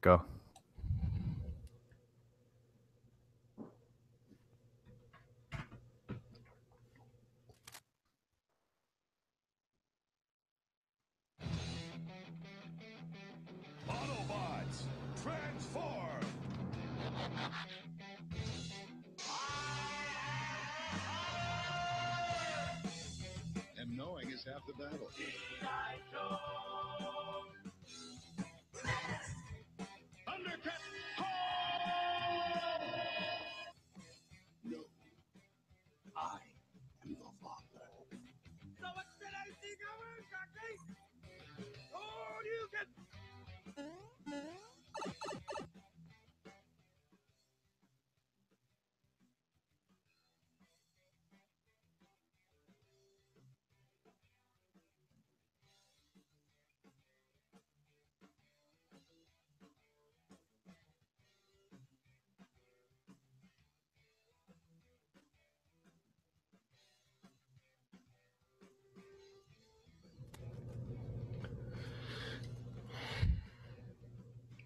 Go. Autobots, transform! And knowing is half the battle. Undercut! No. I am the father. So what did I see going, Cocky? Oh, you can...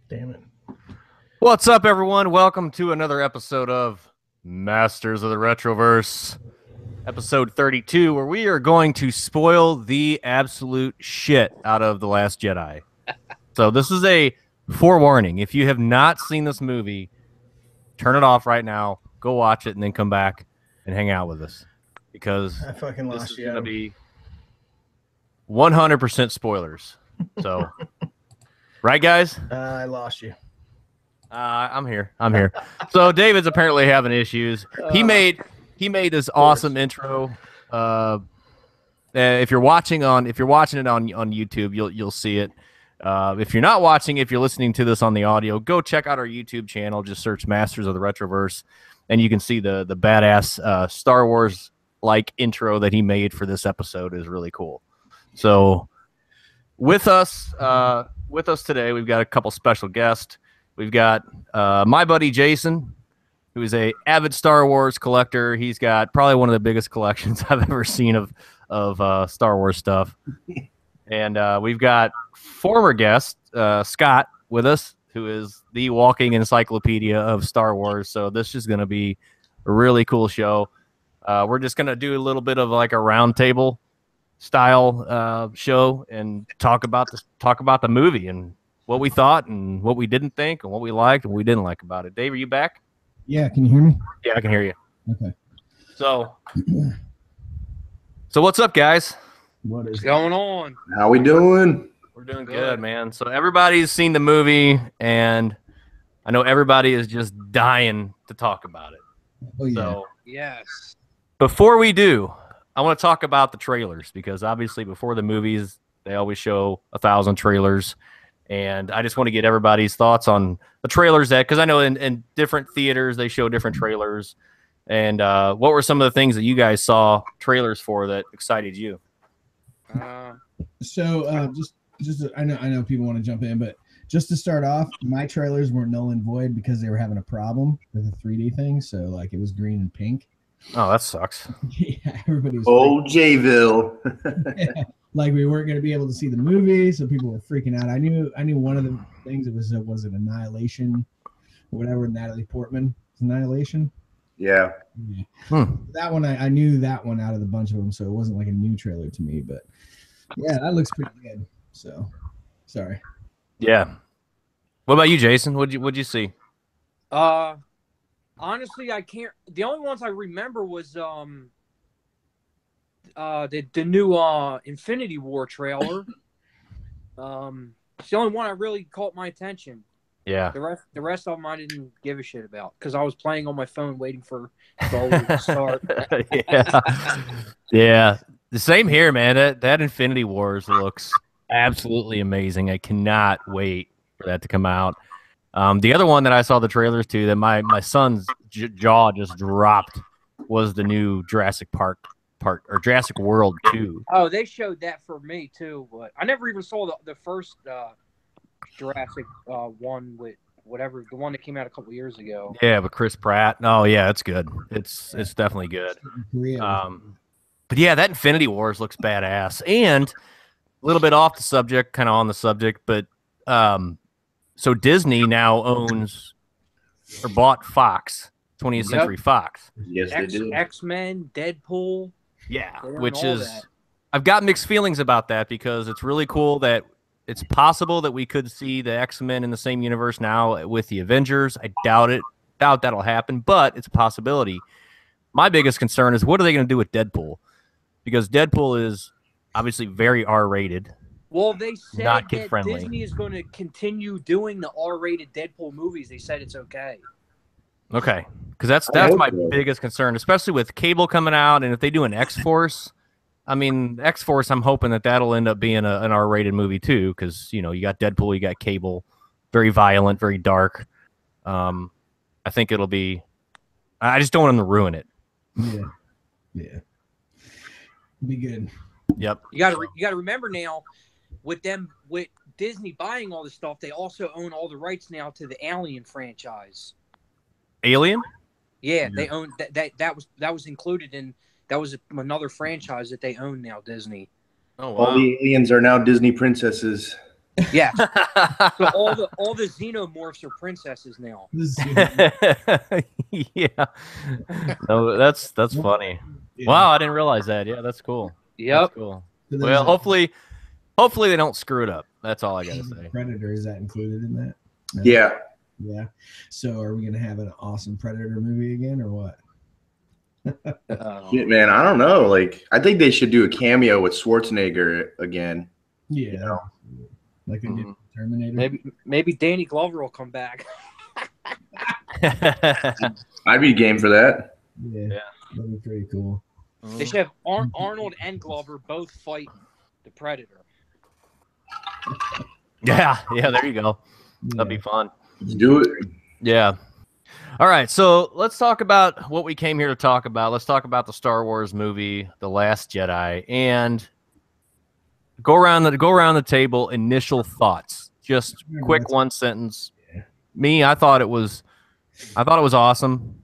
Damn it. What's up, everyone? Welcome to another episode of Masters of the Retroverse, episode 32, where we are going to spoil the absolute shit out of The Last Jedi. So this is a forewarning. If you have not seen this movie, turn it off right now, go watch it, and then come back and hang out with us. Because I fucking this lost is you. going to be 100% spoilers. So, right, guys? I lost you. I'm here. So David's apparently having issues. He made this awesome intro. If you're watching it on YouTube, you'll see it. If you're not watching, if you're listening to this on the audio, go check out our YouTube channel. Just search Masters of the Retroverse, and you can see the badass Star Wars like intro that he made for this episode is really cool. So with us today, we've got a couple special guests. We've got my buddy Jason, who is a avid Star Wars collector. He's got probably one of the biggest collections I've ever seen of Star Wars stuff. And we've got former guest Scott with us, who is the walking encyclopedia of Star Wars. So this is going to be a really cool show. We're just going to do a little bit of like a roundtable style show and talk about the movie and what we thought and what we didn't think and what we liked and what we didn't like about it. Dave, are you back? Yeah, can you hear me? Yeah, I can hear you. Okay. So what's up, guys? What's going on? How we doing? We're doing good, man. So everybody's seen the movie, and I know everybody is just dying to talk about it. Oh, yeah. So Yes. before we do, I want to talk about the trailers, because obviously before the movies, they always show 1,000 trailers. And I just want to get everybody's thoughts on the trailers because I know in different theaters, they show different trailers. And what were some of the things that you guys saw trailers for that excited you? I know people want to jump in, but just to start off, my trailers were null and void because they were having a problem with the 3D thing. So like it was green and pink. Oh, that sucks. Yeah, everybody was Old Jayville. yeah, like we weren't going to be able to see the movie, so people were freaking out. I knew one of the things it was it Annihilation, or whatever, Natalie Portman. Annihilation. Yeah. That one I knew that one out of the bunch of them, so it wasn't like a new trailer to me. But yeah, that looks pretty good. So sorry. Yeah. What about you, Jason? What'd you see? Honestly, I can't. The only ones I remember was the new Infinity War trailer. It's the only one I really caught my attention. Yeah. The rest of them I didn't give a shit about because I was playing on my phone waiting for Star Wars to start. Yeah. The same here, man. That Infinity Wars looks absolutely amazing. I cannot wait for that to come out. The other one that I saw the trailers to that my son's jaw just dropped was the new Jurassic Park part, or Jurassic World 2. Oh, they showed that for me too, but I never even saw the first Jurassic one with whatever, the one that came out a couple years ago. Yeah, with Chris Pratt. Oh yeah, it's good. It's definitely good. But yeah, that Infinity Wars looks badass. And a little bit off the subject, kind of on the subject, but So Disney now owns or bought Fox, 20th Century Fox. Yes, they do. X-Men, Deadpool. Yeah, They own which all is that. I've got mixed feelings about that because it's really cool that it's possible that we could see the X-Men in the same universe now with the Avengers. I doubt it. Doubt that'll happen, but it's a possibility. My biggest concern is what are they going to do with Deadpool? Because Deadpool is obviously very R-rated. Well, they said Not that kid-friendly. Disney is going to continue doing the R-rated Deadpool movies. They said it's okay. Okay, because that's hope my so. biggest concern, especially with Cable coming out, and if they do an X-Force, I mean, X-Force, I'm hoping that that'll end up being an R-rated movie too, because you got Deadpool, you got Cable, very violent, very dark. I think it'll be. I just don't want them to ruin it. Yeah. Be good. Yep. You got to remember now, with Disney buying all this stuff, they also own all the rights now to the Alien franchise. Alien. Yeah, they own that was included in that was another franchise that they own now. Disney. Oh All the aliens are now Disney princesses. Yeah. So all the xenomorphs are princesses now. Yeah. No, that's funny. Yeah. Wow, I didn't realize that. Yeah, that's cool. Yep. That's cool. So there's Well, a hopefully they don't screw it up. That's all I gotta say. Predator, is that included in that? No? Yeah. Yeah. So are we gonna have an awesome Predator movie again, or what? Shit, man, I don't know. Like, I think they should do a cameo with Schwarzenegger again. Yeah. Like they did with Terminator. Maybe Danny Glover will come back. I'd be game for that. Yeah. That'd be pretty cool. They should have Arnold and Glover both fight the Predator. Yeah, there you go. That'd be fun. Let's do it. Yeah. All right, so let's talk about what we came here to talk about. Let's talk about the Star Wars movie, The Last Jedi, and go around the table. Initial thoughts, just quick one sentence. Me, I thought it was awesome.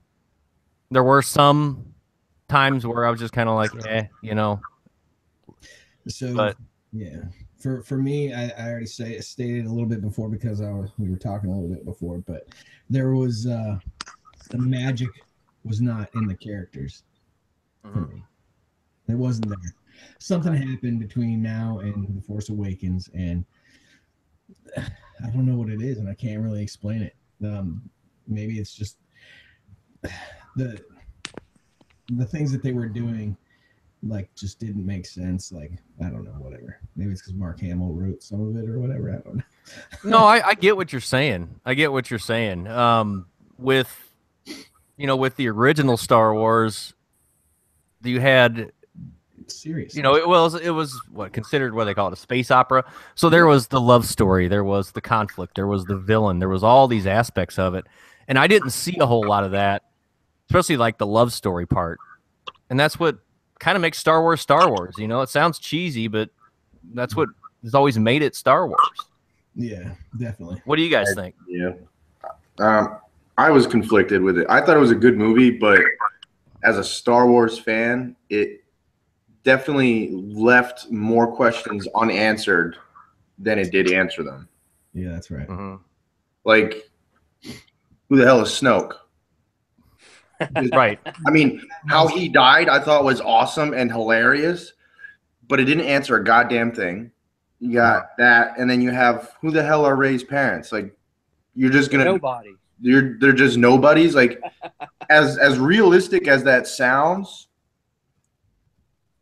There were some times where I was just kind of like, So But yeah, for me, I already stated a little bit before because we were talking a little bit before, but there was the magic was not in the characters for me. It wasn't there. Something happened between now and The Force Awakens, and I don't know what it is, and I can't really explain it. Maybe it's just the things that they were doing, like, just didn't make sense. Like, I don't know, whatever. Maybe it's because Mark Hamill wrote some of it or whatever. I don't know. No, I get what you're saying. With the original Star Wars, you had, Serious. it was what considered what they call it, a space opera. So there was the love story, there was the conflict, there was the villain, there was all these aspects of it, and I didn't see a whole lot of that, especially like the love story part. And that's what kind of makes Star Wars Star Wars. It sounds cheesy, but that's what has always made it Star Wars. Yeah, definitely. What do you guys think? Yeah. I was conflicted with it. I thought it was a good movie, but as a Star Wars fan, it definitely left more questions unanswered than it did answer them. Yeah, that's right. Like, who the hell is Snoke? Right. I mean, how he died, I thought was awesome and hilarious, but it didn't answer a goddamn thing. You got that, and then you have who the hell are Rey's parents? Like, you're just gonna Nobody. They're just nobodies. Like, as realistic as that sounds,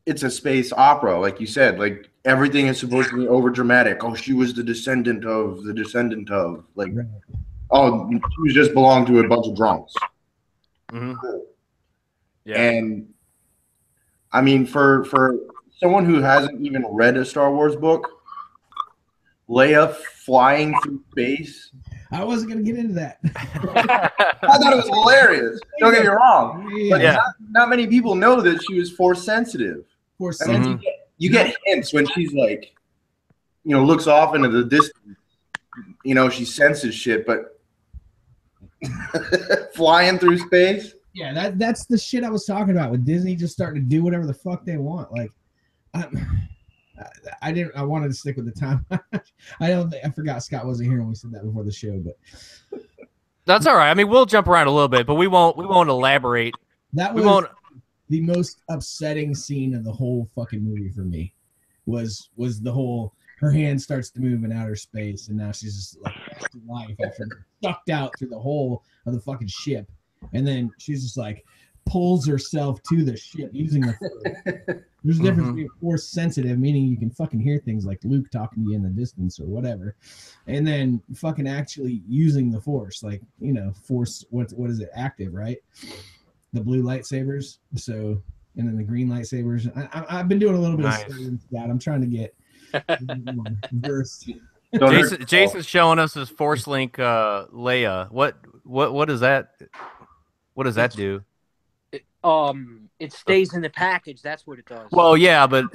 it's a space opera, like you said. Like, everything is supposed to be over dramatic. Oh, she was the descendant of. Like, oh, she just belonged to a bunch of drunks. Yeah. And I mean, for someone who hasn't even read a Star Wars book, Leia flying through space. I wasn't going to get into that. I thought it was hilarious. Don't get me wrong. But not many people know that she was force sensitive. Force I mean, you get hints when she's like, looks off into the distance. She senses shit, but flying through space. Yeah, that's the shit I was talking about with Disney just starting to do whatever the fuck they want. Like, I didn't. I wanted to stick with the time. I forgot Scott wasn't here when we said that before the show, but That's all right. I mean, we'll jump around a little bit, but we won't elaborate. that We was won't. the most upsetting scene of the whole fucking movie for me. Was the whole her hand starts to move in outer space, and now she's just like back to life after being sucked out through the hole of the fucking ship, and then she's just like pulls herself to the ship using the force. There's a difference between force sensitive, meaning you can fucking hear things like Luke talking to you in the distance or whatever, and then fucking actually using the force, like, you know, force. What is it? Active, right? The blue lightsabers. So, and then the green lightsabers. I've been doing a little bit of studying that. I'm trying to get versed. Jason's showing us his Force Link Leia. What does that? What does that do? It stays in the package. That's what it does. Well, yeah, but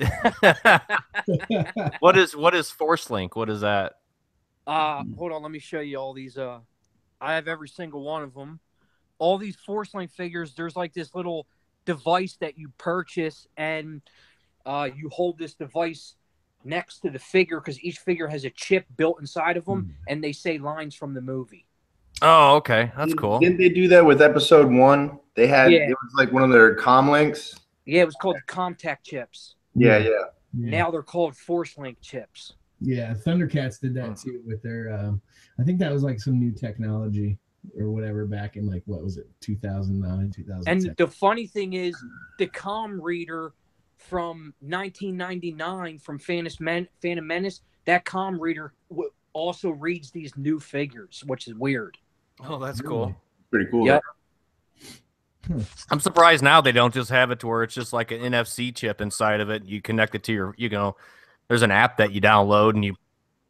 what is Force Link? What is that? Hold on, let me show you all these. I have every single one of them. All these Force Link figures. There's like this little device that you purchase, and you hold this device next to the figure because each figure has a chip built inside of them, and they say lines from the movie. Oh, okay, that's cool. Didn't they do that with episode 1? They had it was like one of their comm links. Yeah, it was called Comtech chips. Yeah. Now they're called Force Link chips. Yeah, Thundercats did that too with their. I think that was like some new technology or whatever back in like what was it, 2009, 2010. And the funny thing is, the comm reader from 1999 from Phantom Menace, that comm reader also reads these new figures, which is weird. Oh, that's cool. Pretty cool. Yeah. I'm surprised now they don't just have it to where it's just like an NFC chip inside of it. You connect it to your, there's an app that you download and you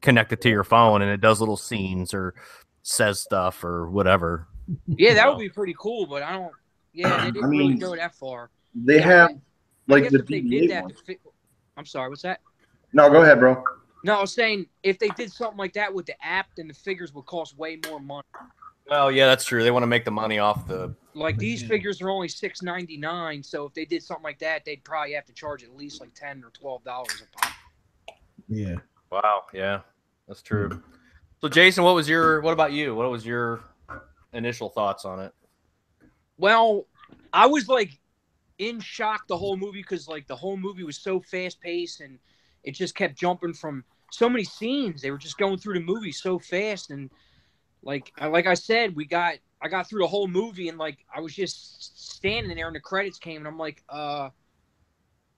connect it to your phone and it does little scenes or says stuff or whatever. Yeah, that would be pretty cool, but I don't. Yeah, they didn't really go that far. They have like if they did that. I'm sorry, what's that? No, go ahead, bro. No, I was saying if they did something like that with the app, then the figures would cost way more money. Well, yeah, that's true. They want to make the money off the. Like these figures are only $6.99, so if they did something like that, they'd probably have to charge at least like $10 or $12 a pop. Yeah. Wow. Yeah, that's true. So, Jason, what about you? What was your initial thoughts on it? Well, I was like in shock the whole movie because like the whole movie was so fast paced and it just kept jumping from so many scenes. They were just going through the movie so fast, and like I said, I got through the whole movie and like I was just standing there and the credits came and I'm like,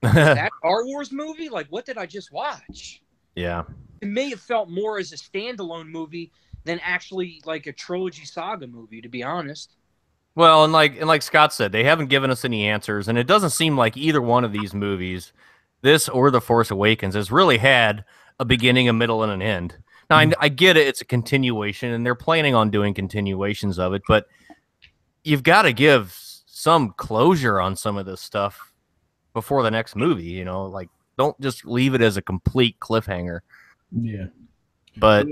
is that Star Wars movie? Like, what did I just watch? Yeah. To me, it felt more as a standalone movie than actually like a trilogy saga movie, to be honest. Well, and like Scott said, they haven't given us any answers, and it doesn't seem like either one of these movies, this or The Force Awakens, has really had a beginning, a middle, and an end. Now, I get it; it's a continuation, and they're planning on doing continuations of it, but you've got to give some closure on some of this stuff before the next movie. Like don't just leave it as a complete cliffhanger. Yeah. But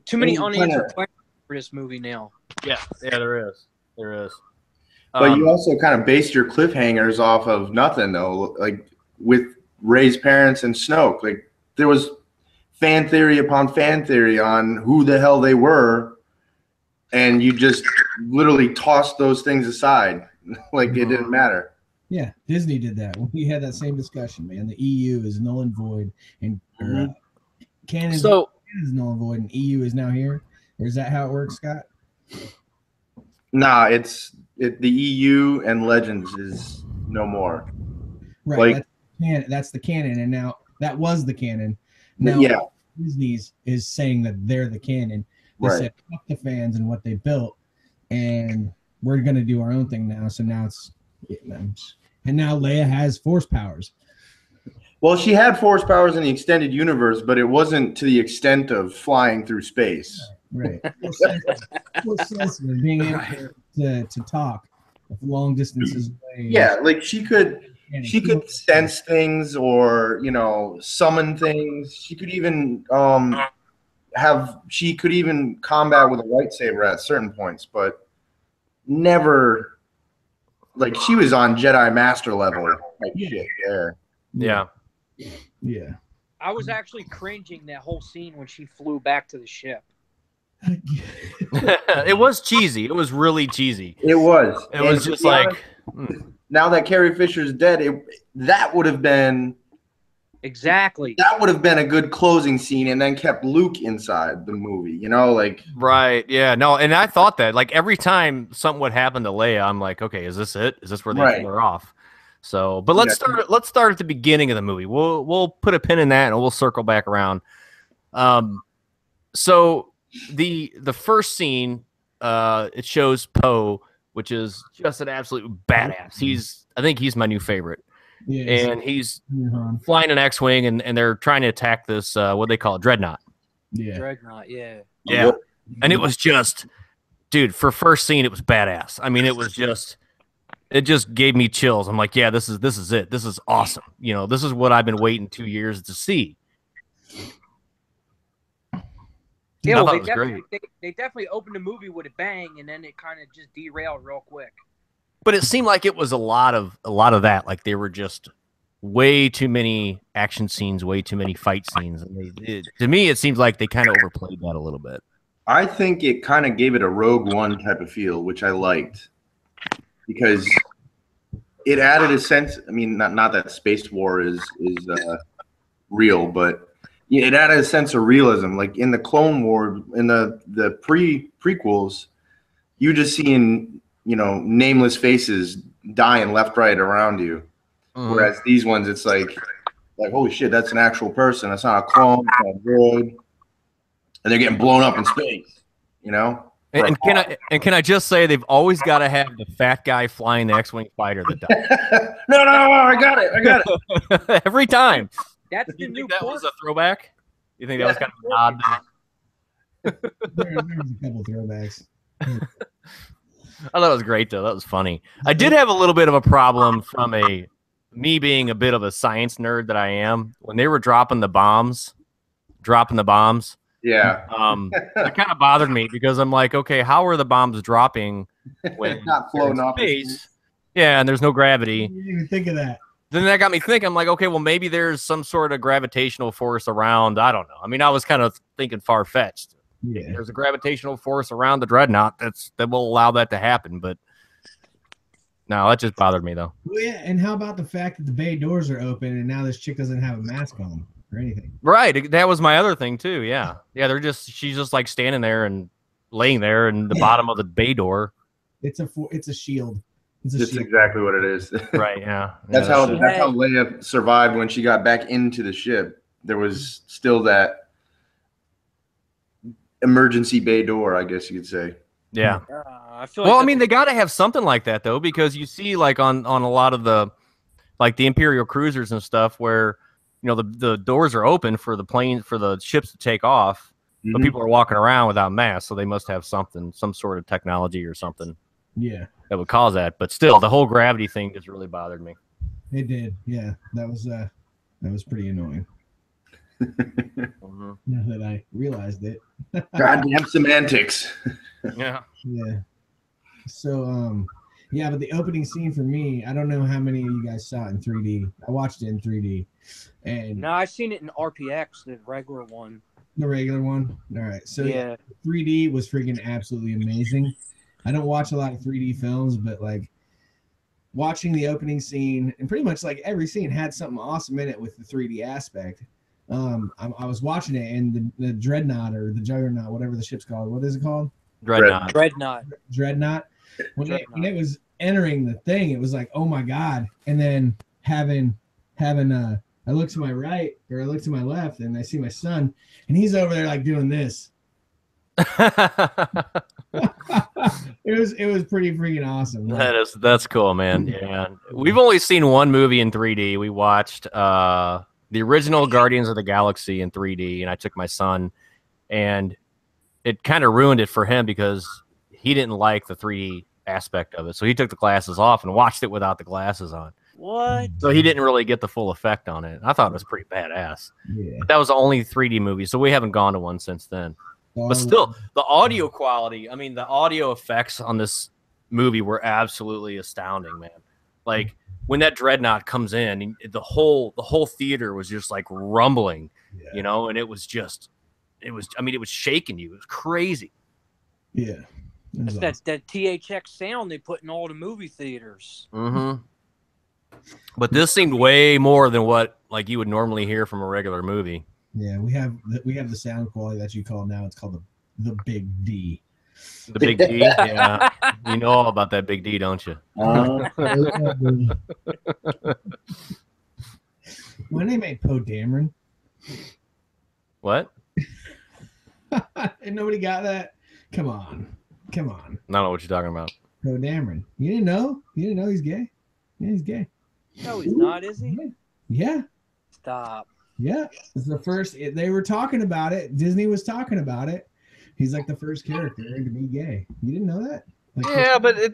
too many unanswered questions for this movie now. Yeah, there is. But you also kind of based your cliffhangers off of nothing, though. Like with Rey's parents and Snoke, like there was fan theory upon fan theory on who the hell they were, and you just literally tossed those things aside, like it didn't matter. Yeah, Disney did that. We had that same discussion, man. The EU is null and void, and canon is null and void, and EU is now here. Or is that how it works, Scott? Nah, the EU and Legends is no more. Right, that's the canon, and now that was the canon. Now Disney's is saying that they're the canon. They said fuck the fans and what they built, and we're gonna do our own thing now. So now and now Leia has force powers. Well, she had force powers in the extended universe, but it wasn't to the extent of flying through space. Right. Force sensitive, being able to talk long distances away. Yeah, like she could sense things or summon things. She could even combat with a lightsaber at certain points, but never like she was on Jedi Master level type shit there. Yeah. Yeah. I was actually cringing that whole scene when she flew back to the ship. It was cheesy. It was really cheesy. It was. It was just like, now that Carrie Fisher's dead, that would have been Exactly. a good closing scene, and then kept Luke inside the movie. You know, like right. Yeah. No. And I thought that like every time something would happen to Leia, I'm like, okay, is this it? Is this where they Right. pull her off? So, but let's start at the beginning of the movie. We'll put a pin in that and we'll circle back around. So the first scene, it shows Poe, which is just an absolute badass. I think he's my new favorite. Yeah, And he's flying an X-wing, and they're trying to attack this what they call it, dreadnought. yeah. Dreadnought, yeah. Yeah, and it was just, dude, for first scene, it was badass. I mean, it just gave me chills. I'm like, yeah, this is it. This is awesome. You know, this is what I've been waiting 2 years to see. Yeah, I well, thought it was great. they definitely opened the movie with a bang, and then it kind of just derailed real quick. But it seemed like it was a lot of that. Like they were just way too many action scenes, way too many fight scenes. And to me, it seems like they kind of overplayed that a little bit. I think it kind of gave it a Rogue One type of feel, which I liked, because it added a sense. I mean, not that space war is real, but it added a sense of realism. Like in the Clone War, in the prequels, you just seeing, you know, nameless faces dying left, right around you. Mm-hmm. Whereas these ones, it's like holy shit, that's an actual person. That's not a clone, it's not a droid, and they're getting blown up in space. You know. And can I just say they've always got to have the fat guy flying the X-wing fighter that dies. No, I got it. Every time. That's Do the you new think that was port. a throwback? You think that was kind of an odd? There's a couple throwbacks. I thought it was great though. That was funny. I did have a little bit of a problem from me being a bit of a science nerd that I am, when they were dropping the bombs. Yeah. That kind of bothered me because I'm like, okay, how are the bombs dropping when Not floating they're in off the space? Yeah, and there's no I gravity. didn't even think of that. Then that got me thinking. I'm like, okay, well, maybe there's some sort of gravitational force around. I don't know. I mean, I was kind of thinking far fetched. Yeah. There's a gravitational force around the dreadnought that will allow that to happen. But no, that just bothered me though. Well, yeah, and how about the fact that the bay doors are open and now this chick doesn't have a mask on or anything? Right. That was my other thing too. Yeah. Yeah. She's just like standing there and laying there in the bottom of the bay door. It's a shield. It's a That's shield. exactly what it is. Right. Yeah. That's how Leia survived when she got back into the ship. There was still that emergency bay door, I guess you could say. Yeah. I feel Well, like I mean, they got to have something like that though, because you see, like on a lot of the Imperial cruisers and stuff, where you know the doors are open for the ships to take off, but Mhm. people are walking around without masks, so they must have some sort of technology or something Yeah, that would cause that. But still, the whole gravity thing just really bothered me. it did. Yeah, that was pretty annoying. Mhm. Now that I realized it. Goddamn semantics. Yeah. Yeah. So yeah, but the opening scene for me, I don't know how many of you guys saw it in 3D. I watched it in 3D, and No, I've seen it in RPX, the regular one. the regular one. All right, so Yeah. 3D was freaking absolutely amazing. I don't watch a lot of 3D films, but like watching the opening scene, and pretty much like every scene had something awesome in it with the 3D aspect. I was watching it, and the Dreadnought or the Juggernaut, whatever the ship's called. What is it called? Dreadnought. Dreadnought. When it was entering the thing, it was like, oh my god! And then having I look to my right or I look to my left, and I see my son, and he's over there like doing this. It was pretty freaking awesome. That's cool, man. Yeah, we've only seen one movie in 3D. We watched the original Guardians of the Galaxy in 3D, and I took my son, and it kind of ruined it for him because he didn't like the 3D aspect of it. So he took the glasses off and watched it without the glasses on. What? So he didn't really get the full effect on it. I thought it was pretty badass. Yeah. But that was the only 3D movie, so we haven't gone to one since then. But still, the audio quality, I mean, the audio effects on this movie were absolutely astounding, man. Like, when that dreadnought comes in, the whole theater was just like rumbling, you know, and it was shaking you. It was crazy. Yeah. That's that THX sound they put in all the movie theaters. Mm-hmm. But this seemed way more than what like you would normally hear from a regular movie. Yeah, we have the sound quality that you call now. It's called the Big D. The Big D, yeah. You know all about that Big D, don't you? My name ain't Poe Dameron. What? And nobody got that? Come on. I don't know what you're talking about. Poe Dameron. You didn't know? You didn't know he's gay? Yeah, he's gay. No, he's not, is he? Yeah. Stop. Yeah. It's the first. They were talking about it. Disney was talking about it. He's like the first character to be gay. You didn't know that? Like, yeah, but he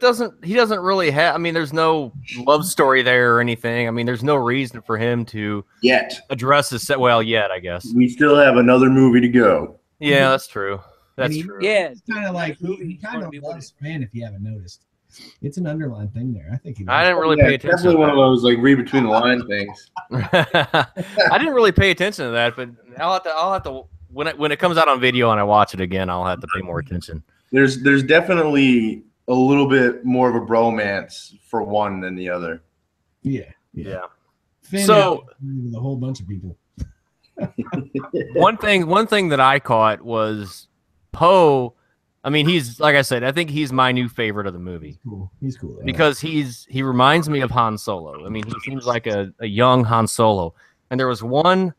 doesn't really have, I mean, there's no love story there or anything. I mean, there's no reason for him to address this. Well, yet, I guess. We still have another movie to go. Yeah, that's true. That's true. Yeah. It's kind of like, he kind of loves Fran, if you haven't noticed. It's an underlined thing there. I think I didn't really pay attention. Definitely one of those like read between the line things. I didn't really pay attention to that, but I'll have to when it comes out on video and I watch it again, I'll have to pay more attention. There's definitely a little bit more of a bromance for one than the other. Yeah. So with a whole bunch of people. one thing that I caught was Poe. I mean, he's like I said, I think he's my new favorite of the movie. He's cool. Because he reminds me of Han Solo. I mean, he seems like a young Han Solo. And there was one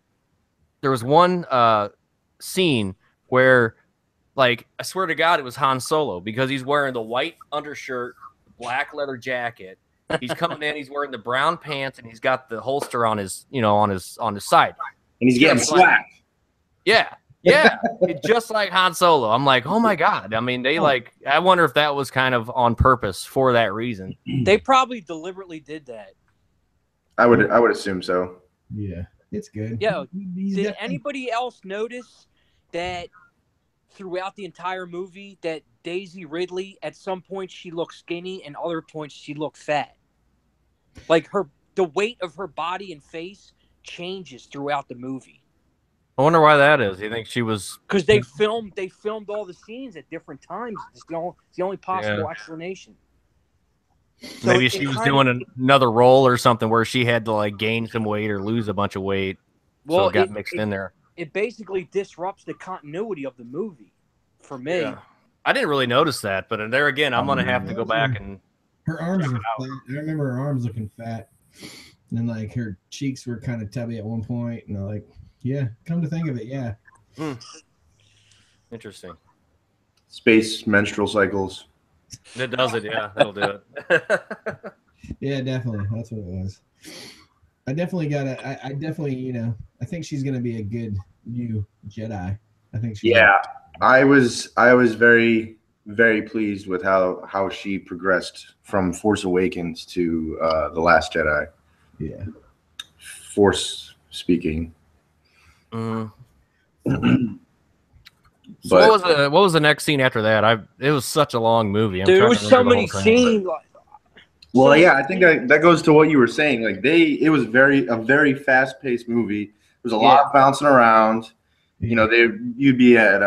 scene where, like, I swear to God, it was Han Solo because he's wearing the white undershirt, black leather jacket. He's coming in, he's wearing the brown pants, and he's got the holster on his side. And he's getting slapped. Yeah. It's just like Han Solo. I'm like, oh my God. I mean, I wonder if that was kind of on purpose for that reason. They probably deliberately did that. I would assume so. Yeah, it's good. Yo, did anybody else notice that throughout the entire movie that Daisy Ridley, at some point she looked skinny and other points she looked fat? Like the weight of her body and face changes throughout the movie. I wonder why that is. You think she was because they filmed all the scenes at different times. It's the only possible explanation. So maybe she was doing another role or something where she had to like gain some weight or lose a bunch of weight. So it got mixed in there. It basically disrupts the continuity of the movie for me. Yeah. I didn't really notice that, but there again, I'm gonna have to go back and her arms were fat. I remember her arms looking fat. And like her cheeks were kind of tubby at one point, and like, yeah, come to think of it, yeah. Interesting. Space menstrual cycles. It does it, yeah. That'll do it. Yeah, definitely. That's what it was. I definitely I think she's gonna be a good new Jedi. I think she. Yeah, I was very, very pleased with how she progressed from Force Awakens to The Last Jedi. Yeah. Force speaking. So what was the next scene after that? It was such a long movie. There was so many scenes. Well, yeah, I think that goes to what you were saying. Like it was a very fast paced movie. There was a lot of bouncing around. You know, you'd be at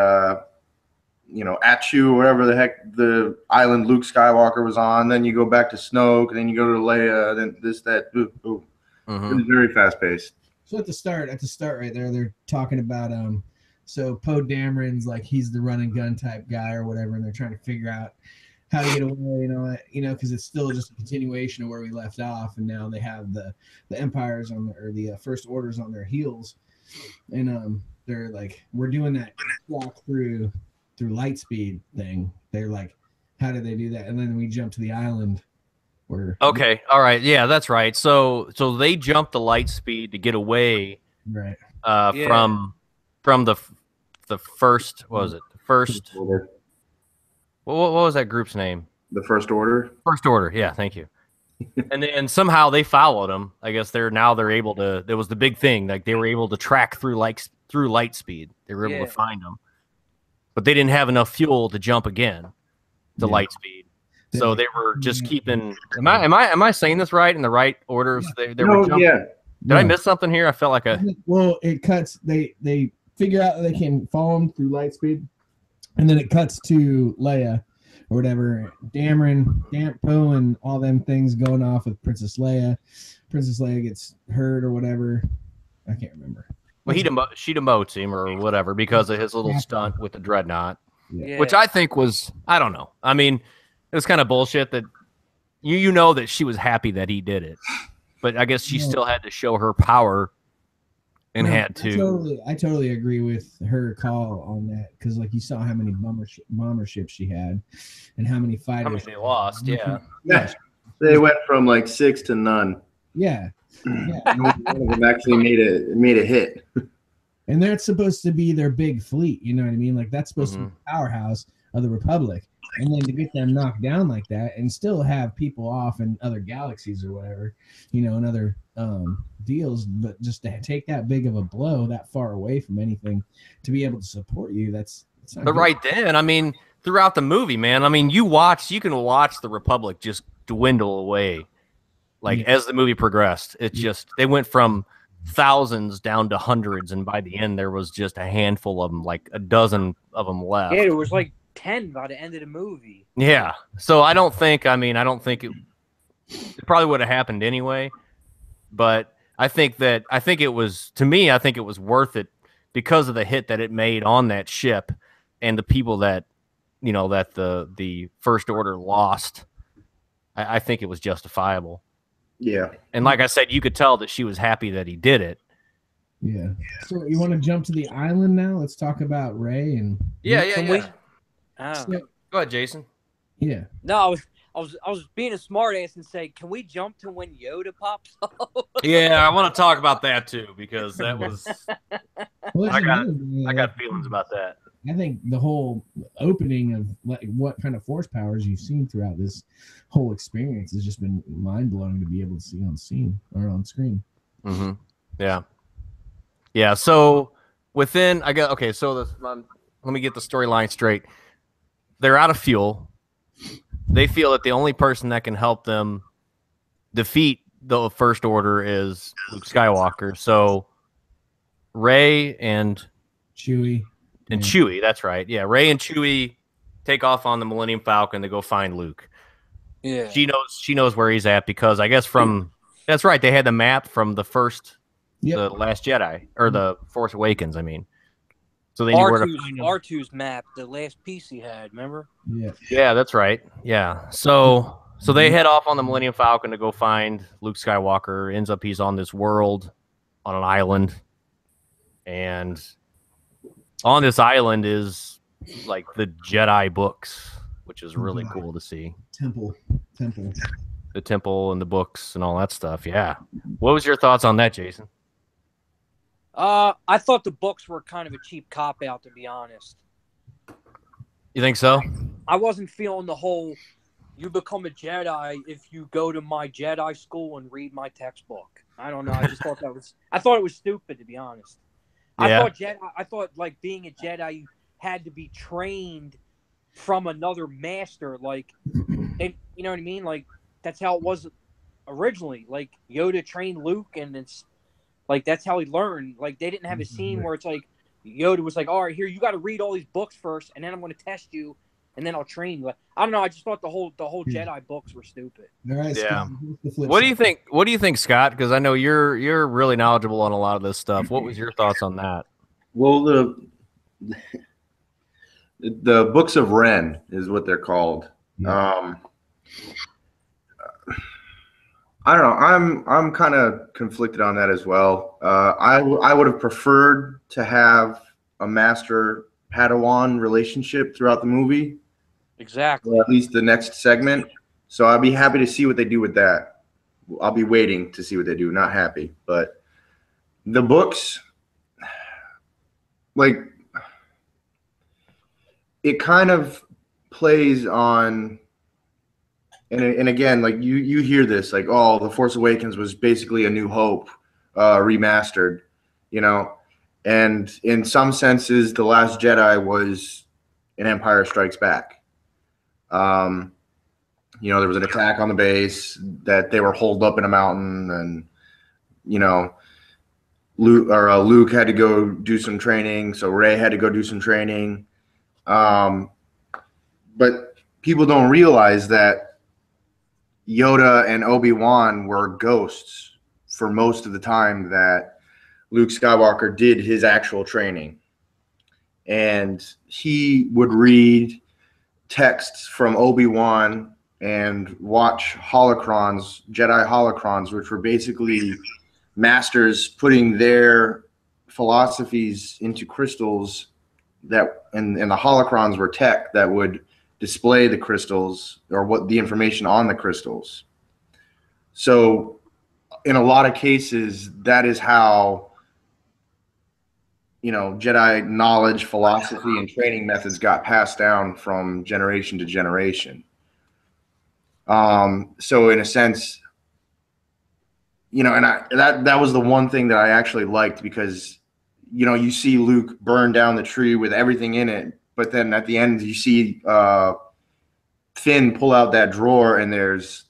Atchu, wherever the heck the island Luke Skywalker was on. Then you go back to Snoke, and then you go to Leia. Then this, that. Ooh. It was very fast paced. So at the start right there, they're talking about so Poe Dameron's like he's the run and gun type guy or whatever, and they're trying to figure out how to get away, because it's still just a continuation of where we left off, and now they have the Empires the First Orders on their heels, and they're like, we're doing that walk through light speed thing. They're like, how did they do that? And then we jump to the island. Okay, all right, yeah, that's right. So they jumped the light speed to get away, right? From the first. What was it? The first. What was that group's name? The First Order. First Order. Yeah, thank you. and somehow they followed them. I guess they're able to. There was the big thing, like they were able to track through light speed. They were able to find them, but they didn't have enough fuel to jump again to light speed. So they were just keeping. Am I saying this right in the right orders? They No, were jumping. yeah. Did I miss something here? I felt like Well, it cuts. They figure out that they can follow him through light speed, and then it cuts to Leia or whatever. Dameron, Poe, and all them things going off with Princess Leia. Princess Leia gets hurt or whatever. I can't remember. Well, she demotes him or whatever because of his little stunt with the dreadnought, Yeah. which I think was, I don't know. I mean, it was kind of bullshit that you know that she was happy that he did it, but I guess she still had to show her power and had to. I totally agree with her call on that because, like, you saw how many bomber ships she had and how many fighters. How many they lost? Yeah. They went from like 6 to none. Yeah. One of them actually made a hit. And that's supposed to be their big fleet, you know what I mean? Like, that's supposed to be the powerhouse of the Republic. And then to get them knocked down like that and still have people off in other galaxies or whatever, you know, and other deals, but just to take that big of a blow that far away from anything to be able to support you, that's not But good. right then, I mean, throughout the movie, man, I mean, you can watch the Republic just dwindle away. Like as the movie progressed, it just they went from thousands down to hundreds, and by the end there was just a handful of them, like a dozen of them left. Yeah, it was like 10 by the end of the movie. Yeah. So I don't think it probably would have happened anyway, but I think it was worth it because of the hit that it made on that ship and the people that, you know, that the First Order lost. I think it was justifiable. Yeah. And like I said, you could tell that she was happy that he did it. Yeah. So you want to jump to the island now? Let's talk about Rey and Can we? Go ahead, Jason. Yeah. No, I was being a smartass and say, can we jump to when Yoda pops up? Yeah, I want to talk about that too because that was Well, I got feelings about that. I think the whole opening of like what kind of force powers you've seen throughout this whole experience has just been mind blowing to be able to see on scene or on screen. Mm-hmm. Yeah. So within, So let me get the storyline straight. They're out of fuel. They feel that the only person that can help them defeat the First Order is Luke Skywalker. So Rey and Chewie. Chewie, that's right. Yeah, Rey and Chewie take off on the Millennium Falcon to go find Luke. Yeah. She knows where he's at because I guess that's right. They had the map from the the Last Jedi or the Force Awakens. I mean, so they knew where to find him. R2's map, the last piece he had. Remember? Yeah, that's right. Yeah. So they head off on the Millennium Falcon to go find Luke Skywalker. Ends up he's on this world on an island, and on this island is like the Jedi books, which is really cool to see. Temple. The temple and the books and all that stuff. Yeah. What was your thoughts on that, Jason? I thought the books were kind of a cheap cop out, to be honest. You think so? I wasn't feeling the whole you become a Jedi if you go to my Jedi school and read my textbook. I don't know. I just thought it was stupid, to be honest. Yeah. I thought like being a Jedi, you had to be trained from another master. Like, you know what I mean? Like, that's how it was originally. Like, Yoda trained Luke, and it's like that's how he learned. Like, they didn't have a scene where it's like Yoda was like, "All right, here, you got to read all these books first, and then I'm going to test you, and then I'll train you." Like, I don't know. I just thought the whole Jedi books were stupid. All right, Yeah. Scott, What do you think? What do you think, Scott? Because I know you're really knowledgeable on a lot of this stuff. What was your thoughts on that? Well, the books of Ren is what they're called. I don't know. I'm kind of conflicted on that as well. I would have preferred to have a master Padawan relationship throughout the movie. Exactly. Or at least the next segment. So I'd be happy to see what they do with that. I'll be waiting to see what they do. Not happy, but the books, like, it kind of plays on. And again, like you hear this, like, oh, The Force Awakens was basically A New Hope remastered, you know, and in some senses, The Last Jedi was an Empire Strikes Back. You know, there was an attack on the base, that they were holed up in a mountain, and you know, Luke had to go do some training, so Rey had to go do some training. But people don't realize that Yoda and Obi-Wan were ghosts for most of the time that Luke Skywalker did his actual training. And he would read texts from Obi-Wan and watch holocrons, Jedi holocrons, which were basically masters putting their philosophies into crystals, that and the holocrons were tech that would display the crystals, or what the information on the crystals. So in a lot of cases, that is how, you know, Jedi knowledge, philosophy, and training methods got passed down from generation to generation. So in a sense, you know, and that was the one thing that I actually liked, because, you know, you see Luke burn down the tree with everything in it, but then at the end you see Finn pull out that drawer and there's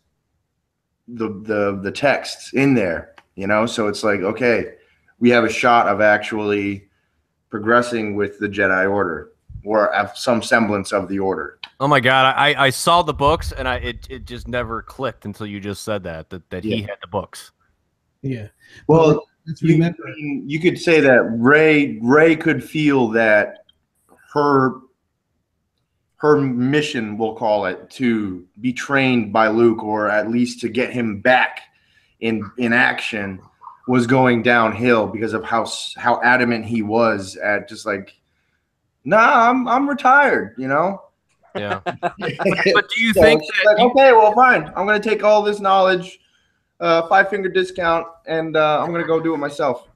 the texts in there, you know. So it's like, okay, we have a shot of actually progressing with the Jedi Order, or have some semblance of the Order. Oh my God, I saw the books, and it just never clicked until you just said that he had the books. Yeah. Well, remember, you could say that Rey could feel that her mission, we'll call it, to be trained by Luke, or at least to get him back in action, was going downhill because of how adamant he was at just like, nah, I'm retired, you know. Yeah. But do you think that like, okay, well, fine, I'm gonna take all this knowledge, 5-finger discount, and I'm gonna go do it myself.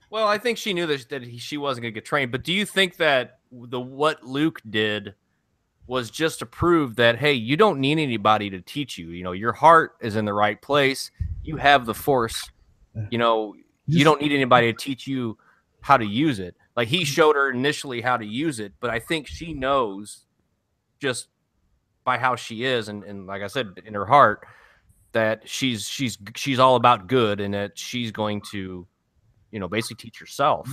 Well, I think she knew that she wasn't gonna get trained, but do you think that what Luke did was just to prove that, hey, you don't need anybody to teach you. You know, your heart is in the right place. You have the Force. You know, you don't need anybody to teach you how to use it. Like, he showed her initially how to use it, but I think she knows, just by how she is, and like I said, in her heart, that she's all about good, and that she's going to, you know, basically teach herself.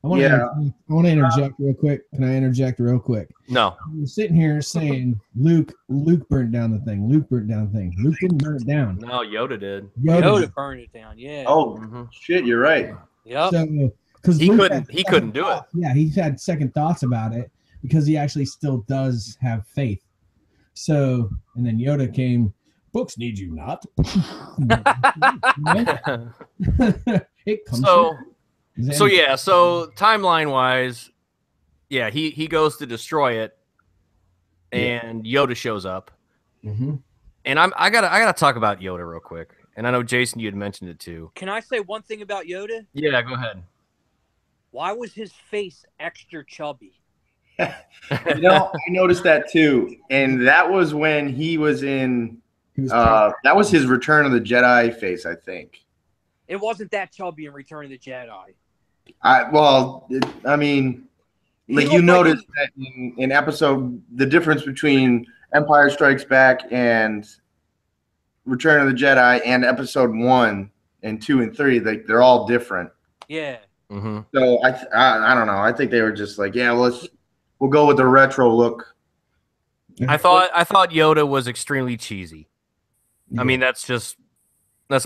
I want to interject real quick. Can I interject real quick? No. You're sitting here saying Luke burnt down the thing. Luke burnt down the thing. Luke didn't burn it down. No, Yoda did. Yoda burned it down. Yeah. Oh, shit, you're right. Yep. So, because he couldn't do it. Yeah, he had second thoughts about it because he actually still does have faith. So, and then Yoda came. Books need you not. It comes. So yeah, so timeline wise, yeah, he goes to destroy it, and Yoda shows up, mm-hmm. and I gotta talk about Yoda real quick, and I know Jason, you had mentioned it too. Can I say one thing about Yoda? Yeah, go ahead. Why was his face extra chubby? You know, I noticed that too, and that was when he was in. That was his Return of the Jedi face, I think. It wasn't that chubby in Return of the Jedi. I mean, like, you noticed that in episode, the difference between Empire Strikes Back and Return of the Jedi and episode 1 and 2 and 3, like, they're all different. Yeah. Mm-hmm. So I don't know. I think they were just like, yeah, we'll go with the retro look. I thought Yoda was extremely cheesy. Yeah. I mean, that's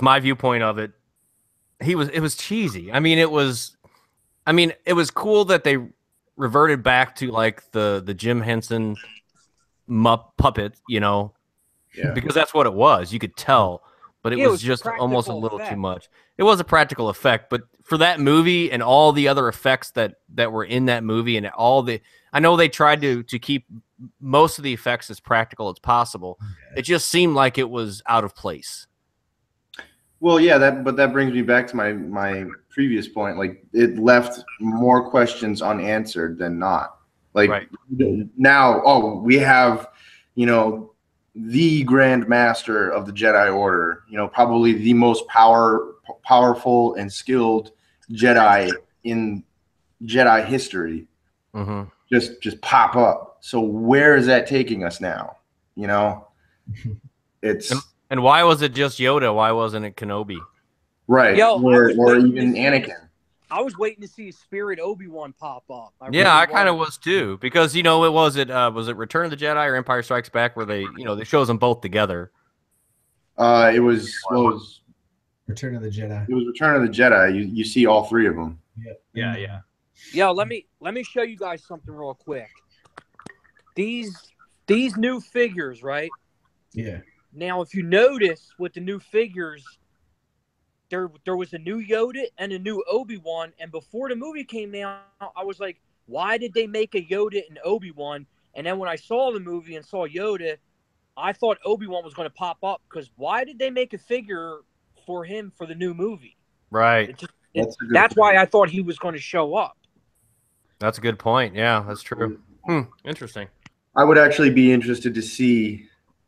my viewpoint of it. It was cheesy. I mean, it was cool that they reverted back to like the Jim Henson puppet, you know, because that's what it was. You could tell, but it was just almost a little too much. It was a practical effect, but for that movie and all the other effects that were in that movie, and I know they tried to keep most of the effects as practical as possible. It just seemed like it was out of place. Well, yeah, but that brings me back to my previous point. Like, it left more questions unanswered than not. Like, now, we have, you know, the Grand Master of the Jedi Order, you know, probably the most powerful and skilled Jedi in Jedi history, mm-hmm. just pop up. So where is that taking us now? You know, It's And why was it just Yoda? Why wasn't it Kenobi? right, Yo, or even Anakin. I was waiting to see Spirit Obi-Wan pop up. Yeah, I kind of was too, because it was it Return of the Jedi or Empire Strikes Back where they they shows them both together. It was Return of the Jedi. It was Return of the Jedi. You see all three of them. Yeah. Yo, let me show you guys something real quick. These new figures, right? Yeah. Now, if you notice with the new figures, there was a new Yoda and a new Obi-Wan, and before the movie came out, I was like, why did they make a Yoda and Obi-Wan? And then when I saw the movie and saw Yoda, I thought Obi-Wan was going to pop up, because why did they make a figure for him for the new movie? Right. That's why I thought he was going to show up. That's a good point. Yeah, that's true. Interesting. I would actually be interested to see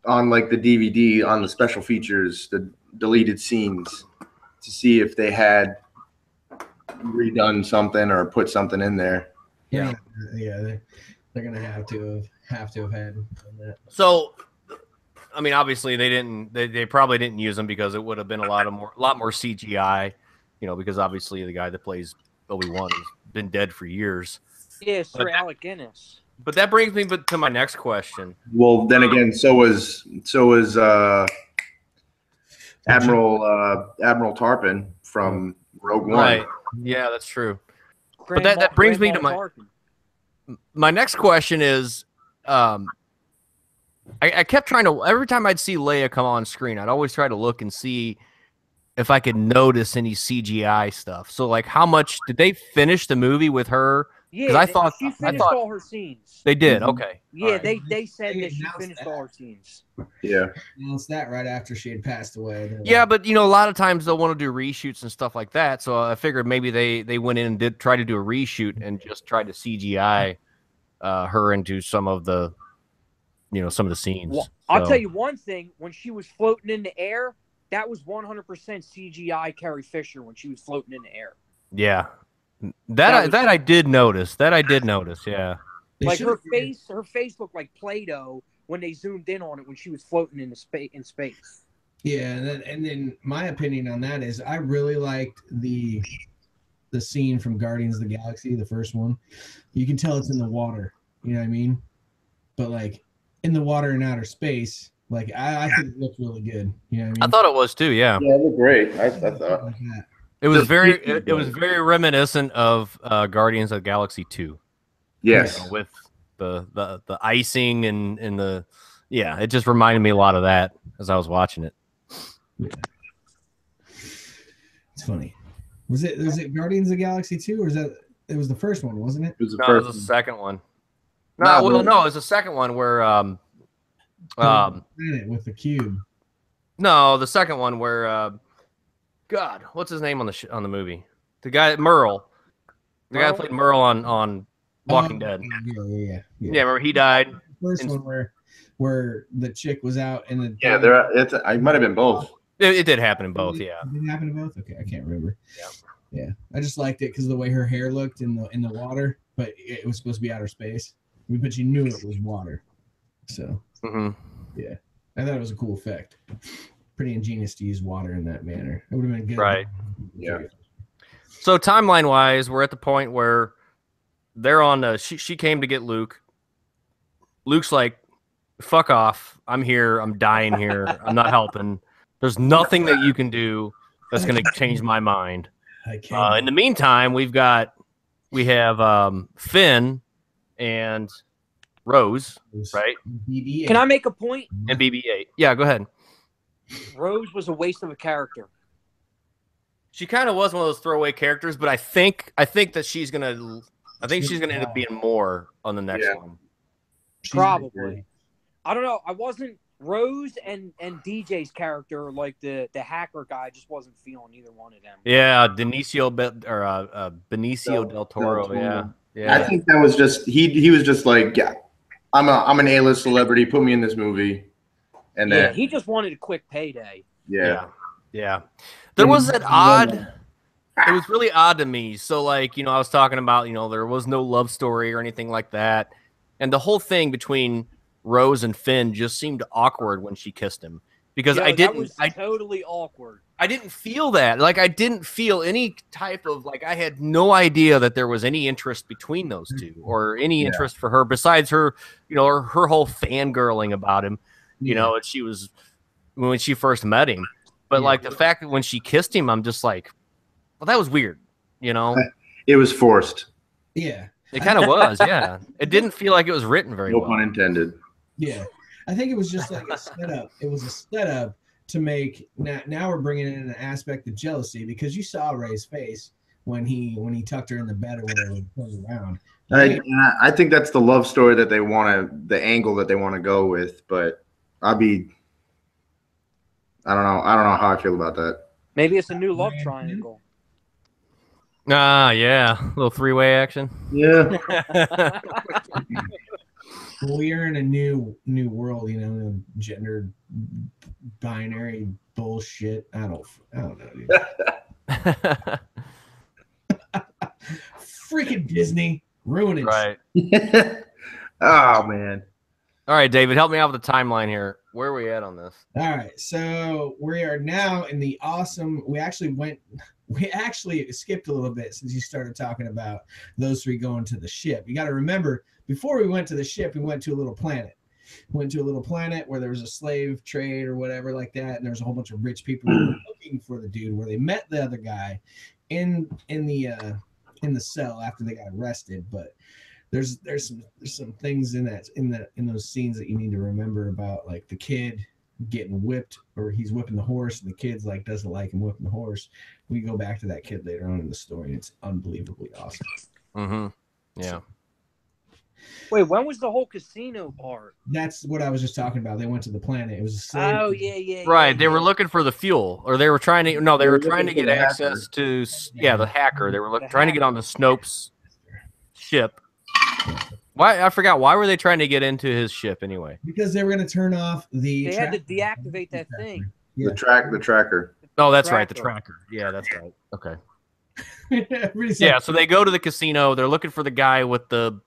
on like the DVD, on the special features, the deleted scenes, to see if they had redone something or put something in there. Yeah. They're gonna have to have had that. So, I mean, obviously they probably didn't use them because it would have been a lot more CGI, because obviously the guy that plays Obi-Wan has been dead for years. Yeah, Sir Alec Guinness. But that brings me to my next question. Well, then again, so was Admiral Tarpon from Rogue One. Right. Yeah, that's true. But that brings me to my next question is, I kept trying to, every time I'd see Leia come on screen, I'd always try to look and see if I could notice any CGI stuff. So, like, how much did they finish the movie with her? Yeah, she finished all her scenes. They did. Okay. Yeah, right. they said that she finished all her scenes. Yeah. Announced that right after she had passed away. Yeah, but a lot of times they'll want to do reshoots and stuff like that. So I figured maybe they went in and did try to do a reshoot and just tried to CGI her into some of the scenes. Well, I'll tell you one thing: when she was floating in the air, that was 100% CGI Carrie Fisher when she was floating in the air. Yeah. That I did notice. Yeah. Like her face looked like Play-Doh when they zoomed in on it when she was floating in space. Yeah, and then my opinion on that is I really liked the scene from Guardians of the Galaxy, the first one. You can tell it's in the water, you know what I mean? But like in the water in outer space, like I think it looked really good. You know what I mean? I thought it was too. Yeah. Yeah, it looked great. I thought. Like that. It was very reminiscent of Guardians of the Galaxy 2. Yes. With the icing and the it just reminded me a lot of that as I was watching it. Yeah. It's funny. Was it Guardians of the Galaxy 2 or it was the first one, wasn't it? It was the No, first it was the second one. No, No, it was the second one where with the cube. No, the second one where God, what's his name on the movie? The guy Merle. The guy that played Merle on Walking Dead. Yeah. Yeah, remember he died. The first one where the chick was out in the I might have been both. It did happen in both, yeah. Did it happen in both? Okay, I can't remember. Yeah. I just liked it because of the way her hair looked in the water, but it was supposed to be outer space. But you knew it was water. So yeah, I thought it was a cool effect. Pretty ingenious to use water in that manner. It would have been good. Right. Yeah. So timeline wise, we're at the point where they're on she came to get Luke. Luke's like, fuck off. I'm here. I'm dying here. I'm not helping. There's nothing that you can do that's going to change my mind. In the meantime, we have Finn and Rose, right? BB-8. Can I make a point? And BB-8. Yeah, go ahead. Rose was a waste of a character. She kind of was one of those throwaway characters, but I think that she's gonna end up being more on the next one. Probably. I don't know. I wasn't Rose and DJ's character, like the hacker guy, just wasn't feeling either one of them. Yeah, Benicio del Toro. Yeah. I think that was just he was just like, yeah, I'm an A-list celebrity. Put me in this movie, and then he just wanted a quick payday. Yeah. There was that odd. It was really odd to me. So, like, I was talking about, there was no love story or anything like that, and the whole thing between Rose and Finn just seemed awkward when she kissed him because Yo, I that didn't was totally awkward. I didn't feel that. Like I didn't feel any type of like I had no idea that there was any interest between those two or any interest for her besides her, her whole fangirling about him, and she was when she first met him. But like the fact that when she kissed him, I'm just like, well, that was weird, It was forced. Yeah. It kind of was, yeah. It didn't feel like it was written very well. No pun intended. Yeah. I think it was just like a setup. It was a setup to make now we're bringing in an aspect of jealousy because you saw Ray's face when he tucked her in the bed or whatever and turned around. I think that's the love story that they want the angle that they want to go with, but I don't know how I feel about that. Maybe it's a new love triangle. Yeah, a little three-way action. Yeah. We're in a new world, gender binary bullshit. I don't know, dude. Freaking Disney ruining right. Oh man. All right, David, help me out with the timeline here. Where are we at on this? All right, so we are now in the awesome. We actually skipped a little bit since you started talking about those three going to the ship. You got to remember, before we went to the ship, we went to a little planet. Went to a little planet where there was a slave trade or whatever like that, and there's a whole bunch of rich people who were looking for the dude. Where they met the other guy in the cell after they got arrested, but. There's some things in those scenes that you need to remember about, like the kid getting whipped, or he's whipping the horse, and the kid's like doesn't like him whipping the horse. We go back to that kid later on in the story, and it's unbelievably awesome. Mm-hmm. Yeah. Wait, when was the whole casino part? That's what I was just talking about. They went to the planet. It was a slave. Oh yeah. Right. They were looking for the fuel, or they were trying to get access to the hacker. They were trying to get on the Snope's ship. Why? I forgot. Why were they trying to get into his ship anyway? Because they were going to turn off the. They had to deactivate that thing. Yeah. The tracker. Oh, that's right. The tracker. Yeah, that's right. Okay. Yeah. So they go to the casino. They're looking for the guy with the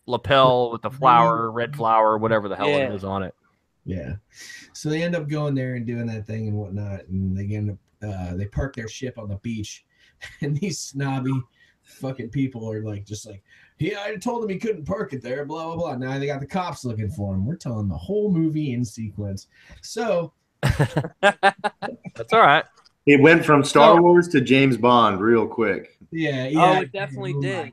lapel with the flower, red flower, whatever the hell it is on it. Yeah. So they end up going there and doing that thing and whatnot, and they end up they park their ship on the beach, and these snobby fucking people are just like, yeah, I told him he couldn't park it there, blah blah blah. Now they got the cops looking for him. We're telling the whole movie in sequence. So that's all right. It went from Star Wars to James Bond real quick. Yeah. Oh, it definitely did.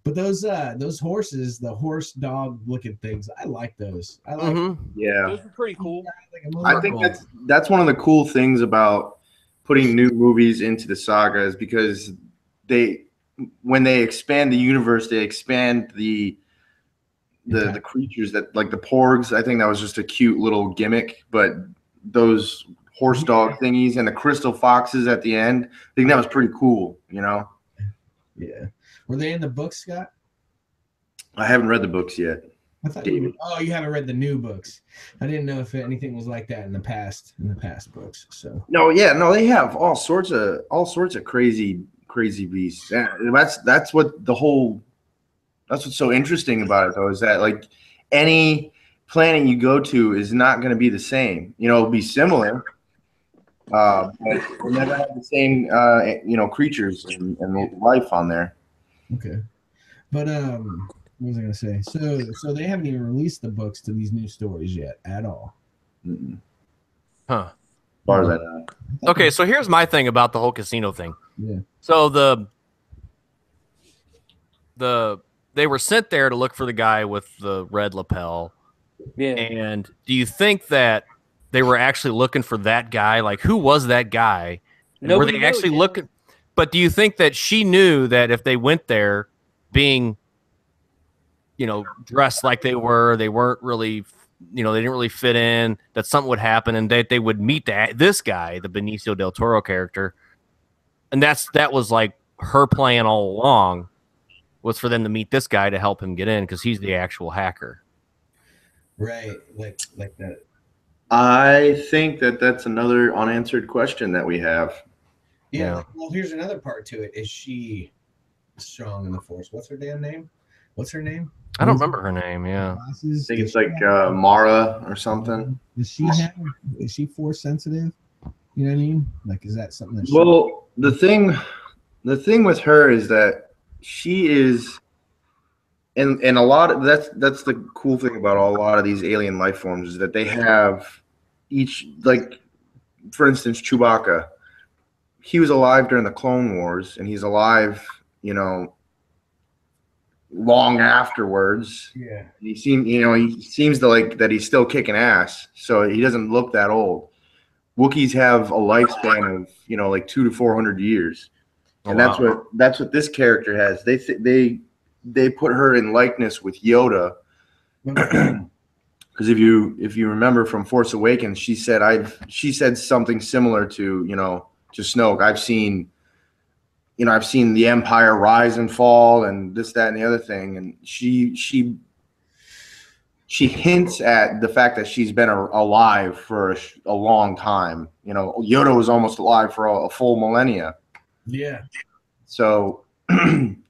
But those horses, the horse dog looking things, I like those. I like Yeah. Those are pretty cool. I think that's one of the cool things about putting new movies into the saga is because when they expand the universe, they expand the creatures that like the porgs. I think that was just a cute little gimmick, but those horse dog thingies and the crystal foxes at the end, I think that was pretty cool, Yeah. Were they in the books, Scott? I haven't read the books yet. I thought you haven't read the new books. I didn't know if anything was like that in the past books. So they have all sorts of crazy beasts. That's what's so interesting about it though, is that like any planet you go to is not going to be the same. It'll be similar, but we'll never have the same creatures and life on there. Okay. But what was I going to say? So they haven't even released the books to these new stories yet at all. Mm-mm. Huh. As far as I know. Okay, so here's my thing about the whole casino thing. Yeah. So they were sent there to look for the guy with the red lapel. Yeah. And do you think that they were actually looking for that guy? Like, who was that guy? And were they actually looking? But do you think that she knew that if they went there being, dressed like they weren't really, they didn't really fit in, that something would happen and that they would meet this guy, the Benicio del Toro character. And that was like her plan all along, was for them to meet this guy to help him get in because he's the actual hacker. Right. Like that. I think that's another unanswered question that we have. Yeah. Well, here's another part to it. Is she strong in the Force? What's her damn name? What's her name? I don't remember her name. Yeah. Glasses. I think it's like Mara or something. Does she have? Is she force sensitive? You know what I mean? Like, is that something that? Well, the thing with her is that she is, and a lot of that's the cool thing about a lot of these alien life forms is that they have each, like, for instance, Chewbacca. He was alive during the Clone Wars, and he's alive, long afterwards. Yeah. He seems to like that he's still kicking ass, so he doesn't look that old. Wookiees have a lifespan of like 200 to 400 years, and that's what this character has. They put her in likeness with Yoda, because if you remember from Force Awakens, she said something similar to Snoke. I've seen the Empire rise and fall, and this, that, and the other thing, and she hints at the fact that she's been alive for a long time. Yoda was almost alive for a full millennia. Yeah. So, and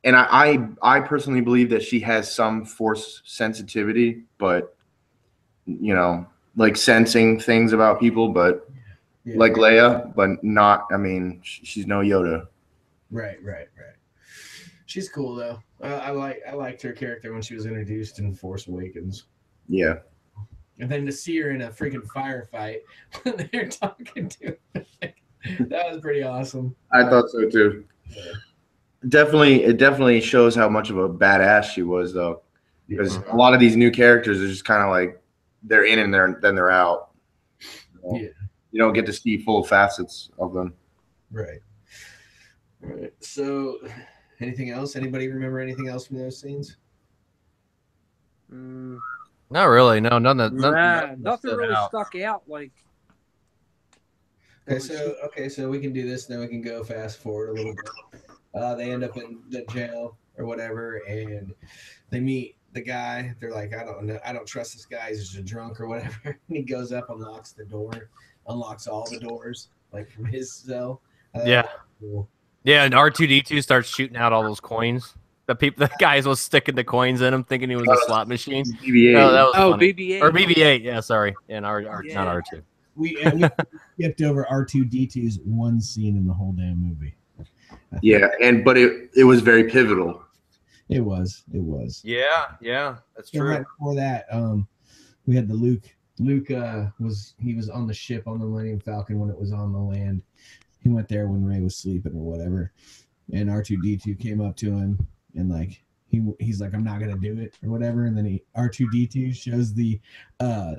I personally believe that she has some force sensitivity, but like sensing things about people, but like Leia, but not. I mean, she's no Yoda. Right. She's cool though. I liked her character when she was introduced in Force Awakens. Yeah. And then to see her in a freaking firefight when they're talking to her, that was pretty awesome. I thought so too. Yeah. It definitely shows how much of a badass she was, though, because a lot of these new characters are just kind of like they're in and then they're out. Yeah. You don't get to see full facets of them. Right. So, anything else? Anybody remember anything else from those scenes? Not really. No, nothing Really stuck out. Like, okay, so we can do this. Then we can go fast forward a little bit. They end up in the jail or whatever, and they meet the guy. They're like, I don't know, I don't trust this guy. He's just a drunk or whatever. And he goes up, unlocks all the doors, like from his cell. Yeah. Cool. Yeah, and R2D2 starts shooting out all those coins. The guys was sticking the coins in him, thinking he was a slot machine. BB-8. Oh, that was funny. BB-8 or BB-8. Yeah, sorry, and not R2. We skipped over R2D2's one scene in the whole damn movie. Yeah, but it was very pivotal. It was. Yeah, that's So true. right before that, we had the Luke. Luke was on the ship on the Millennium Falcon when it was on the land. He went there when Rey was sleeping or whatever, and R2D2 came up to him and like he's like, I'm not gonna do it or whatever, and then R2D2 shows the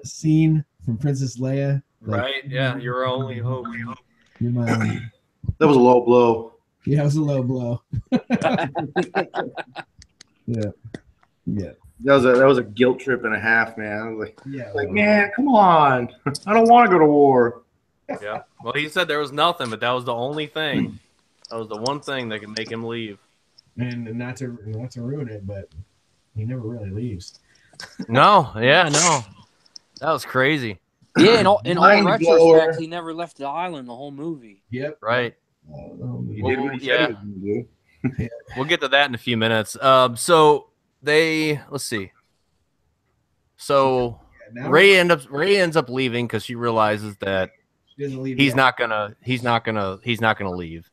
scene from Princess Leia. Like, Right? Yeah, your only hope. You're my only. That was a low blow. Yeah, it was a low blow. Yeah. That was a guilt trip and a half, man. I was Like, man, come on. I don't want to go to war. Yeah. Well, he said there was nothing, but that was the only thing. That was the one thing that could make him leave. and not to ruin it, but he never really leaves. No. That was crazy. Yeah, in all retrospect, blower. he never left the island the whole movie. Yep. Right. He did what he said he was going to do. We'll get to that in a few minutes. So let's see. So Now Ray ends up leaving because she realizes that she doesn't leave. he's not gonna leave.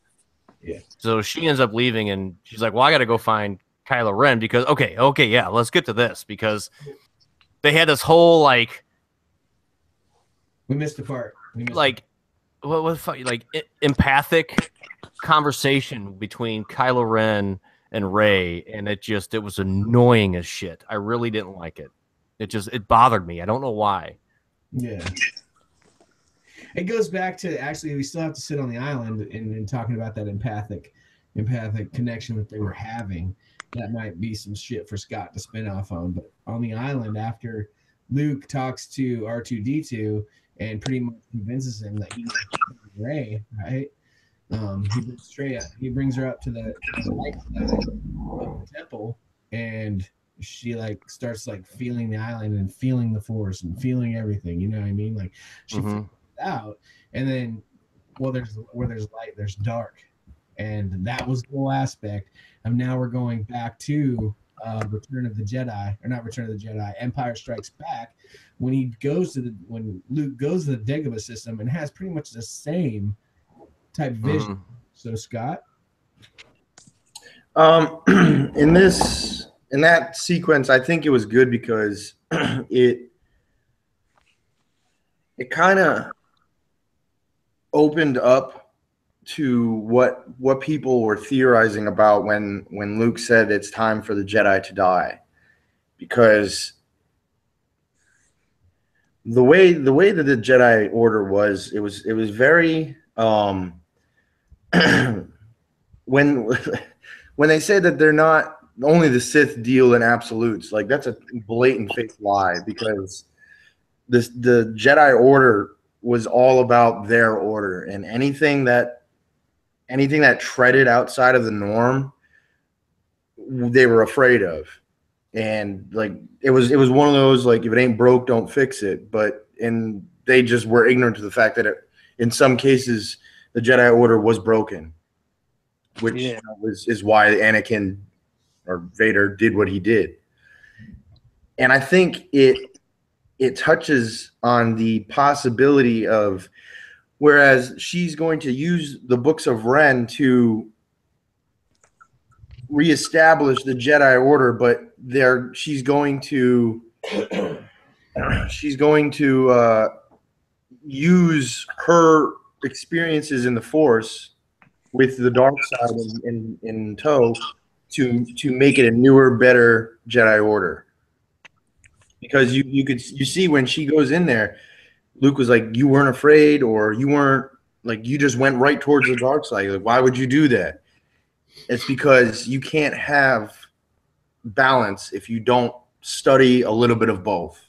Yeah. So she ends up leaving, and she's like, "Well, I got to go find Kylo Ren because okay, yeah, let's get to this because they had this whole like We missed the part. Empathic conversation between Kylo Ren and Rey, and it was annoying as shit. I really didn't like it. It bothered me. I don't know why. Yeah. It goes back to actually we still have to sit on the island and talking about that empathic connection that they were having. That might be some shit for Scott to spin off on. But on the island, after Luke talks to R2D2 and pretty much convinces him that he's Rey, right? He brings her up to the light side of the temple, and she like starts like feeling the island and feeling the force and feeling everything. You know what I mean? Like she figures it out, and then where there's light, there's dark, and that was the whole aspect. And now we're going back to Return of the Jedi, or not Return of the Jedi, Empire Strikes Back, when Luke goes to the Dagobah system and has pretty much the same type vision. So Scott, in that sequence, I think it was good because it kind of opened up to what people were theorizing about when Luke said it's time for the Jedi to die, because the way that the Jedi Order was, it was very when they say that they're not only the Sith deal in absolutes, like that's a blatant fake lie, because the Jedi Order was all about their order, and anything that treaded outside of the norm, they were afraid of. And like it was one of those, like, if it ain't broke, don't fix it. And they just were ignorant to the fact that in some cases the Jedi Order was broken, which is why Anakin or Vader did what he did. And I think it touches on the possibility of, whereas she's going to use the books of Ren to reestablish the Jedi Order, but she's going to use her experiences in the Force with the dark side in tow to make it a newer, better Jedi Order. Because you see when she goes in there, Luke was like, you weren't afraid, or you weren't, like, you just went right towards the dark side. Like, why would you do that? It's because you can't have balance if you don't study a little bit of both.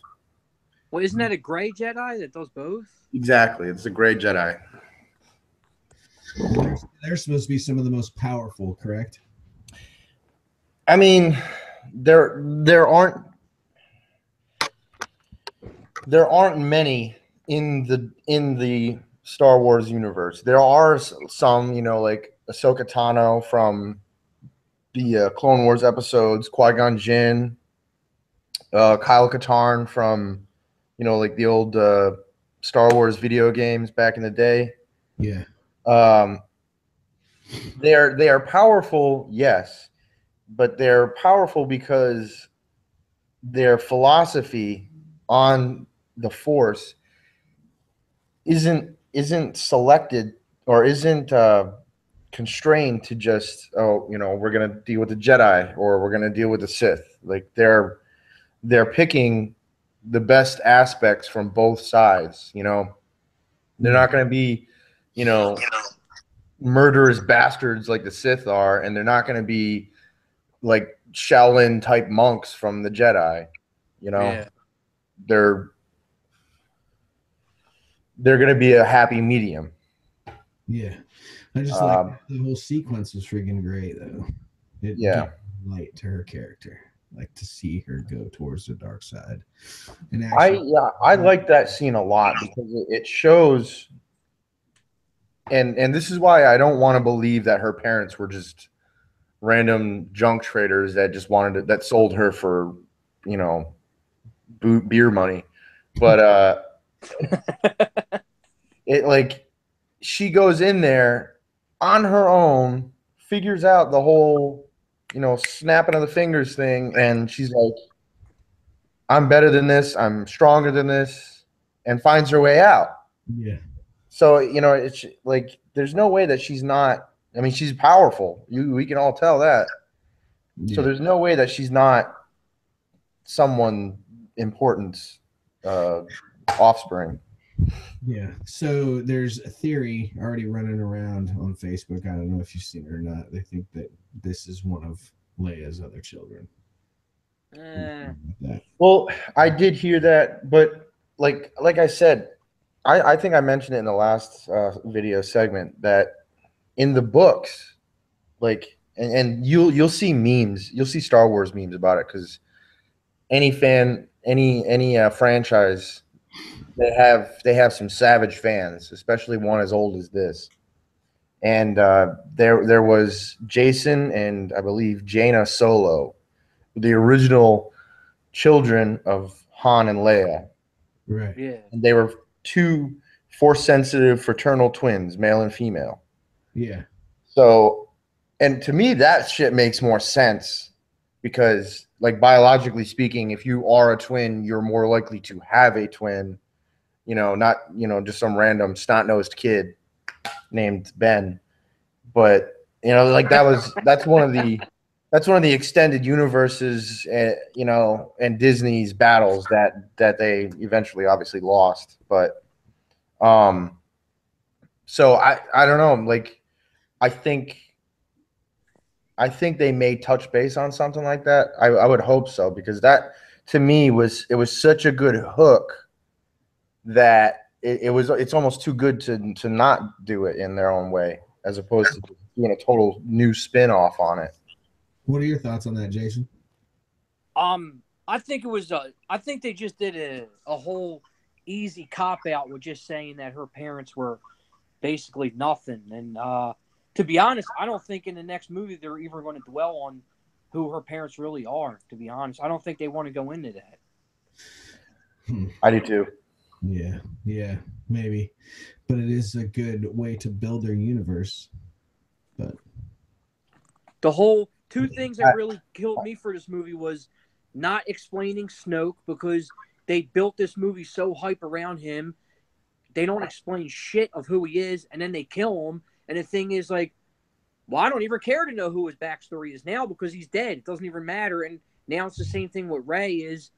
Well, isn't that a gray Jedi that does both? Exactly. It's a gray Jedi. They're supposed to be some of the most powerful, correct? I mean, there aren't many in the Star Wars universe. There are some, like Ahsoka Tano from the Clone Wars episodes, Qui-Gon Jinn, Kyle Katarn from, like the old Star Wars video games back in the day. Yeah. They are powerful, yes, but they're powerful because their philosophy on the Force isn't selected, or isn't constrained to just, we're going to deal with the Jedi, or we're going to deal with the Sith. Like, they're picking the best aspects from both sides. They're not going to be, murderous bastards like the Sith are, and they're not going to be like Shaolin type monks from the Jedi. Yeah. They're going to be a happy medium. Yeah, I just like the whole sequence was freaking great, though. It gave light to her character, like to see her go towards the dark side. And actually, I like that scene a lot, because it shows, and this is why I don't want to believe that her parents were just random junk traders that just that sold her for, beer money. But it, like, she goes in there on her own, figures out the whole, snapping of the fingers thing, and she's like, I'm better than this, I'm stronger than this, and finds her way out. Yeah. So, it's like, there's no way that she's not, I mean, she's powerful. We can all tell that. Yeah. So there's no way that she's not someone important offspring. Yeah. So there's a theory already running around on Facebook. I don't know if you've seen it or not. They think that this is one of Leia's other children. Well, I did hear that, but like I said, I think I mentioned it in the last video segment that in the books, like, and you'll see memes, you'll see Star Wars memes about it, because any fan, any franchise, they have some savage fans, especially one as old as this. And there was Jason and I believe Jaina Solo, the original children of Han and Leia. Right. Yeah. And they were two force-sensitive fraternal twins, male and female. Yeah. So, and to me, that shit makes more sense because, like, biologically speaking, if you are a twin, you're more likely to have a twin, not, just some random snot-nosed kid named Ben. But, like that's one of the extended universes, and Disney's battles that they eventually obviously lost. But, so I don't know, like, I think they may touch base on something like that. I would hope so, because that to me was such a good hook that it's almost too good to not do it in their own way, as opposed to doing a total new spin off on it. What are your thoughts on that, Jason? I think it was I think they just did a whole easy cop out with just saying that her parents were basically nothing. And to be honest, I don't think in the next movie they're even going to dwell on who her parents really are. To be honest, I don't think they want to go into that. I do too. Yeah, maybe, but it is a good way to build their universe. But the whole two things that really killed me for this movie was not explaining Snoke, because they built this movie so hype around him. They don't explain shit of who he is, and then they kill him. And the thing is, like, well, I don't even care to know who his backstory is now because he's dead. It doesn't even matter. And now it's the same thing with Rey. Is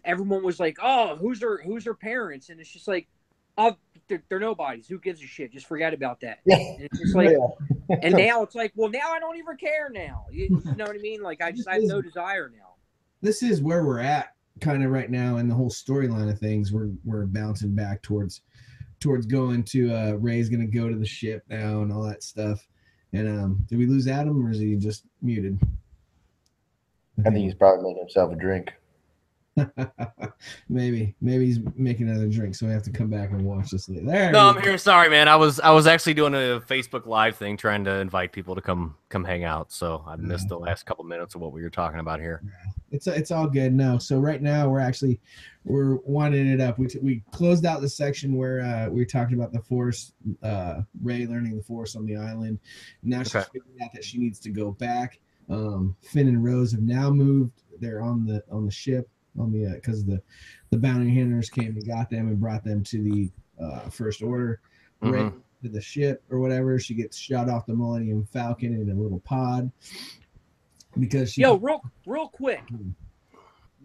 everyone was like, oh, who's her parents? And it's just like, oh, they're nobodies. Who gives a shit? Just forget about that. And it's just like, and now it's like, well, now I don't even care now. You know what I mean? Like, I have no desire now. This is where we're at kind of right now in the whole storyline of things. We're bouncing back towards going to Rey's going to go to the ship now and all that stuff. And did we lose Adam, or is he just muted? I think he's probably making himself a drink. maybe he's making another drink, so we have to come back and watch this later. There. No, I'm here. Sorry, man. I was actually doing a Facebook Live thing, trying to invite people to come hang out. So I missed the last couple minutes of what we were talking about here. It's all good. No, so right now we're winding it up. We closed out the section where we talked about the Force, Rey learning the Force on the island. Now she's figuring out that she needs to go back. Finn and Rose have now moved. They're on the ship. Because the bounty hunters came and got them and brought them to the First Order. Rey to the ship or whatever. She gets shot off the Millennium Falcon in a little pod because she. Yo, real quick.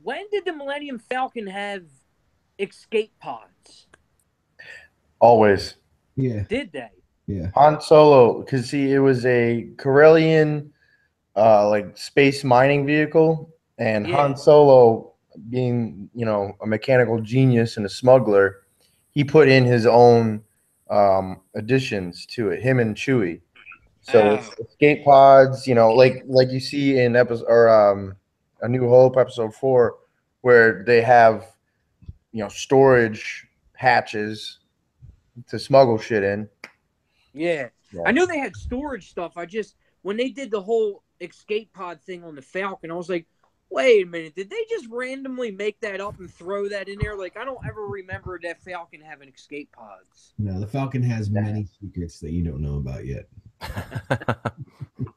When did the Millennium Falcon have escape pods? Always. Yeah. Did they? Yeah. Han Solo, because it was a Corellian, like, space mining vehicle, and Han Solo, being a mechanical genius and a smuggler, he put in his own additions to it, him and Chewie. So escape pods, like you see in episode A New Hope episode 4, where they have storage hatches to smuggle shit in. Yeah. I knew they had storage stuff. When they did the whole escape pod thing on the Falcon, I was like, wait a minute, did they just randomly make that up and throw that in there? Like, I don't ever remember that Falcon having escape pods. No, the Falcon has many secrets that you don't know about yet.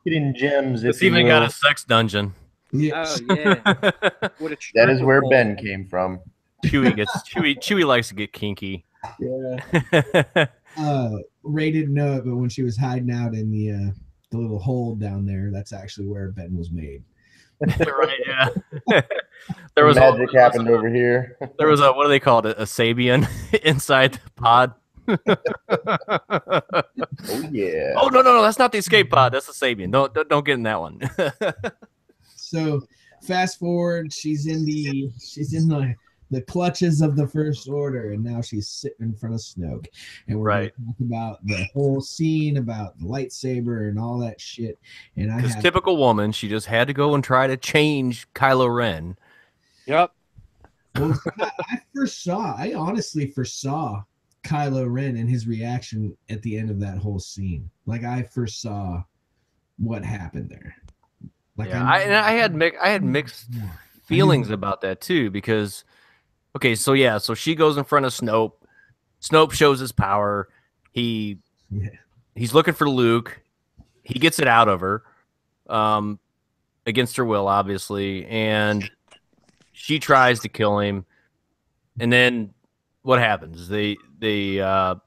Hidden gems. It's even got a sex dungeon. Yeah. Oh, yeah. That is where Ben came from. Chewie likes to get kinky. Yeah. Ray didn't know it, but when she was hiding out in the little hole down there, that's actually where Ben was made. Right, yeah. There was magic happened over here. There was what do they call it? A Sabian inside the pod. Oh yeah. Oh no, that's not the escape pod. That's the Sabian. Don't get in that one. So fast forward, she's in the clutches of the First Order, and now she's sitting in front of Snoke, and we're going to talk about the whole scene about the lightsaber and all that shit. And because typical woman, she just had to go and try to change Kylo Ren. Yep. Well, I honestly foresaw Kylo Ren and his reaction at the end of that whole scene. Like, I foresaw what happened there. Like Yeah, I had mixed feelings about that too, because okay, so she goes in front of Snoke. Snoke shows his power. He's looking for Luke. He gets it out of her, against her will, obviously, and she tries to kill him. And then what happens? Kylo,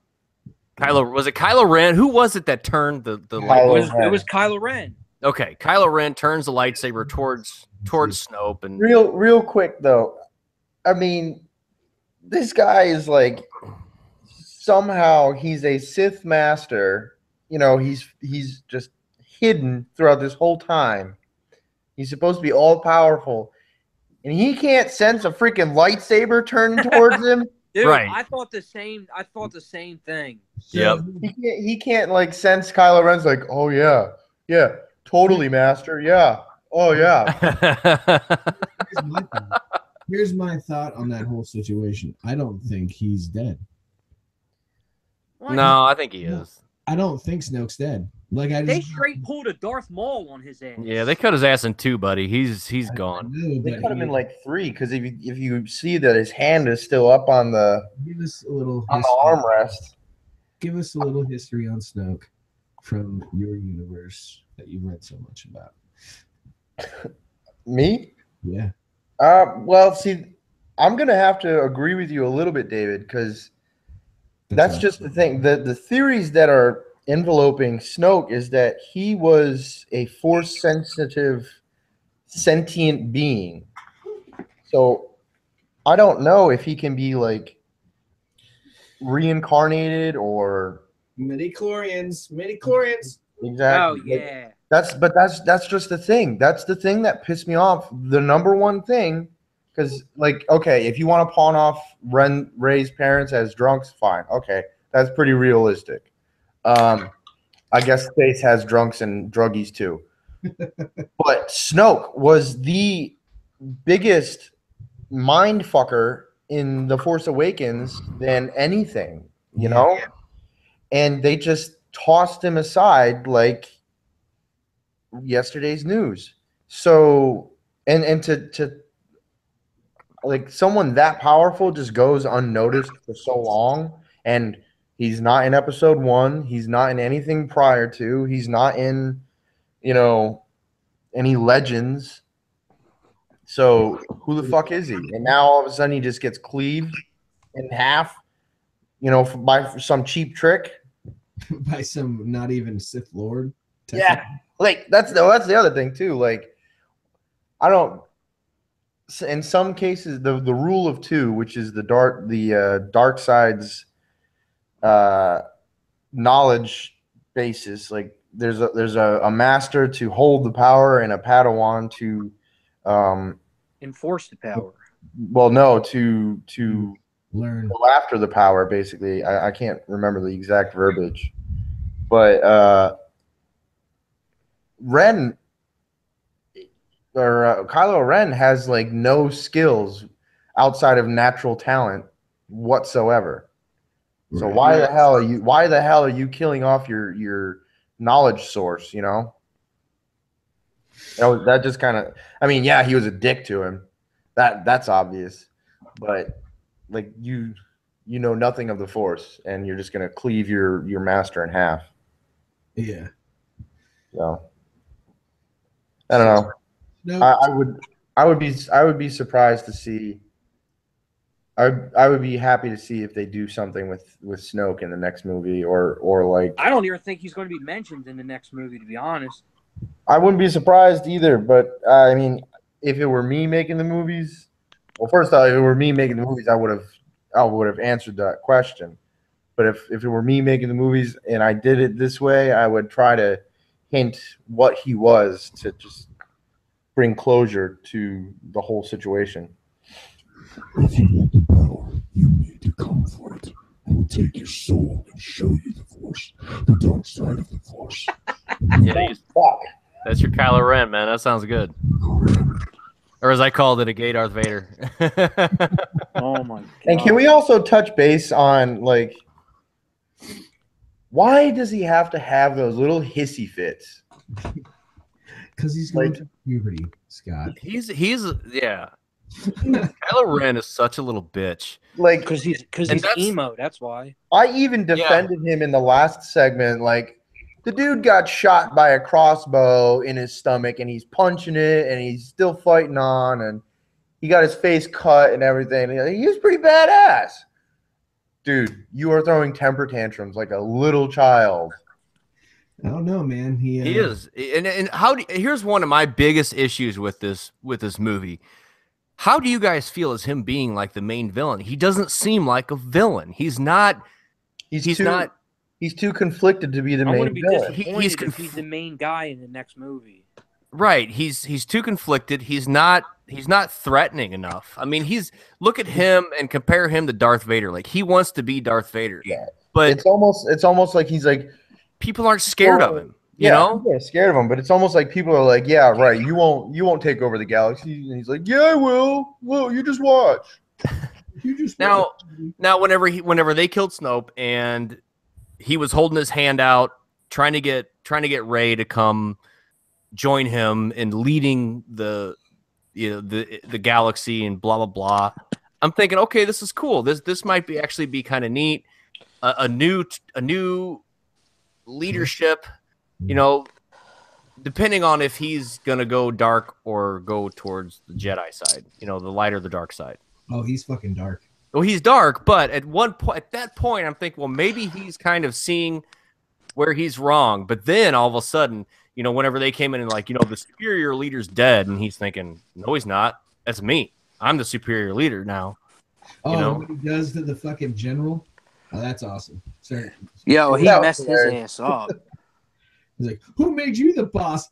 was it Kylo Ren? Who was it that turned the light? It was Kylo Ren. Okay, Kylo Ren turns the lightsaber towards Snoke, and Real quick though, I mean, this guy is like somehow he's a Sith master. You know, he's just hidden throughout this whole time. He's supposed to be all powerful, and he can't sense a freaking lightsaber turning towards him. Dude, Right. I thought the same thing. Yep. He can't like sense Kylo Ren's like, oh yeah, totally, master, yeah, oh yeah. Here's my thought on that whole situation. I don't think he's dead. What? No, I think he is. I don't think Snoke's dead. Like They straight pulled a Darth Maul on his ass. Yeah, they cut his ass in two, buddy. He's gone. They cut him in like 3 because if you see that his hand is still up on the give us a little on the armrest. Give us a little history on Snoke from your universe that you've read so much about. Me? Yeah. Well, see, I'm gonna have to agree with you a little bit, David, because that's just the thing. The theories that are enveloping Snoke is that he was a force sensitive sentient being. So I don't know if he can be like reincarnated or Midi-chlorians. exactly. Oh yeah. That's just the thing. That's the thing that pissed me off. The number one thing, because like, okay, if you want to pawn off Rey's parents as drunks, fine. Okay, that's pretty realistic. I guess space has drunks and druggies too. But Snoke was the biggest mind fucker in The Force Awakens than anything, you know? And they just tossed him aside like yesterday's news. So and to like someone that powerful just goes unnoticed for so long, and he's not in episode 1, he's not in anything prior to, he's not in, you know, any legends. So who the fuck is he? And now all of a sudden he just gets cleaved in half, you know, by some cheap trick. By some not even Sith Lord. Yeah, like that's the other thing too. Like, I don't. In some cases, the rule of 2, which is the dark side's knowledge basis, like there's a master to hold the power and a Padawan to enforce the power. Well, no, to Learn. go after the power. Basically, I can't remember the exact verbiage, but Ren or Kylo Ren has like no skills outside of natural talent whatsoever. So Right. why the hell are you killing off your knowledge source, you know? That just kind of, I mean, yeah, he was a dick to him. That's obvious. But like you know nothing of the Force, and you're just gonna cleave your master in half. Yeah. So I don't know. No. I would be surprised to see. I would be happy to see if they do something with Snoke in the next movie, or like. I don't even think he's going to be mentioned in the next movie, to be honest. I wouldn't be surprised either, but I mean, if it were me making the movies, well, first off, if it were me making the movies, I would have answered that question. But if it were me making the movies and I did it this way, I would try to hint what he was to just bring closure to the whole situation. If you want the power, you need to come for it. I will take your soul and show you the Force, the dark side of the Force. Yeah, Fuck. that's your Kylo Ren, man. That sounds good. Or as I called it, a gay Darth Vader. Oh my god! And can we also touch base on like, why does he have to have those little hissy fits? Because he's going Like- through puberty, Scott. He's yeah. Kylo Ren is such a little bitch. Like, Because he's And that's- emo. That's why. I even defended him in the last segment. Like, the dude got shot by a crossbow in his stomach, and he's punching it, and he's still fighting on, and he got his face cut and everything. He was pretty badass. Dude, you are throwing temper tantrums like a little child. I don't know, man. He is. And here's one of my biggest issues with this movie. How do you guys feel as him being like the main villain? He doesn't seem like a villain. He's not. He's not. He's too conflicted to be the I main wouldn't be villain. disappointed if he's the main guy in the next movie. Right. He's too conflicted. He's not threatening enough. I mean, look at him and compare him to Darth Vader. Like, he wants to be Darth Vader. Yeah. But It's almost like he's like, people aren't scared of him. You yeah, know? yeah, scared of him. But it's almost like people are like, yeah, right. You won't take over the galaxy. And he's like, yeah, I will. Well, you just watch. You just Now, whenever they killed Snoke and he was holding his hand out, trying to get Rey to come join him in leading the galaxy and blah blah blah. I'm thinking, okay, this is cool. This might be kind of neat. A new leadership, you know, depending on if he's gonna go dark or go towards the Jedi side, you know, the light or the dark side. Oh, he's fucking dark. Well, he's dark, but at that point, I'm thinking, well, maybe he's kind of seeing where he's wrong. But then all of a sudden, you know, whenever they came in and like, you know, the superior leader's dead, and he's thinking, no, he's not. That's me. I'm the superior leader now. Oh, You know? what he does to the fucking general? Oh, that's awesome. Sorry. Yo, he That was messed his hilarious. ass up. He's like, who made you the boss?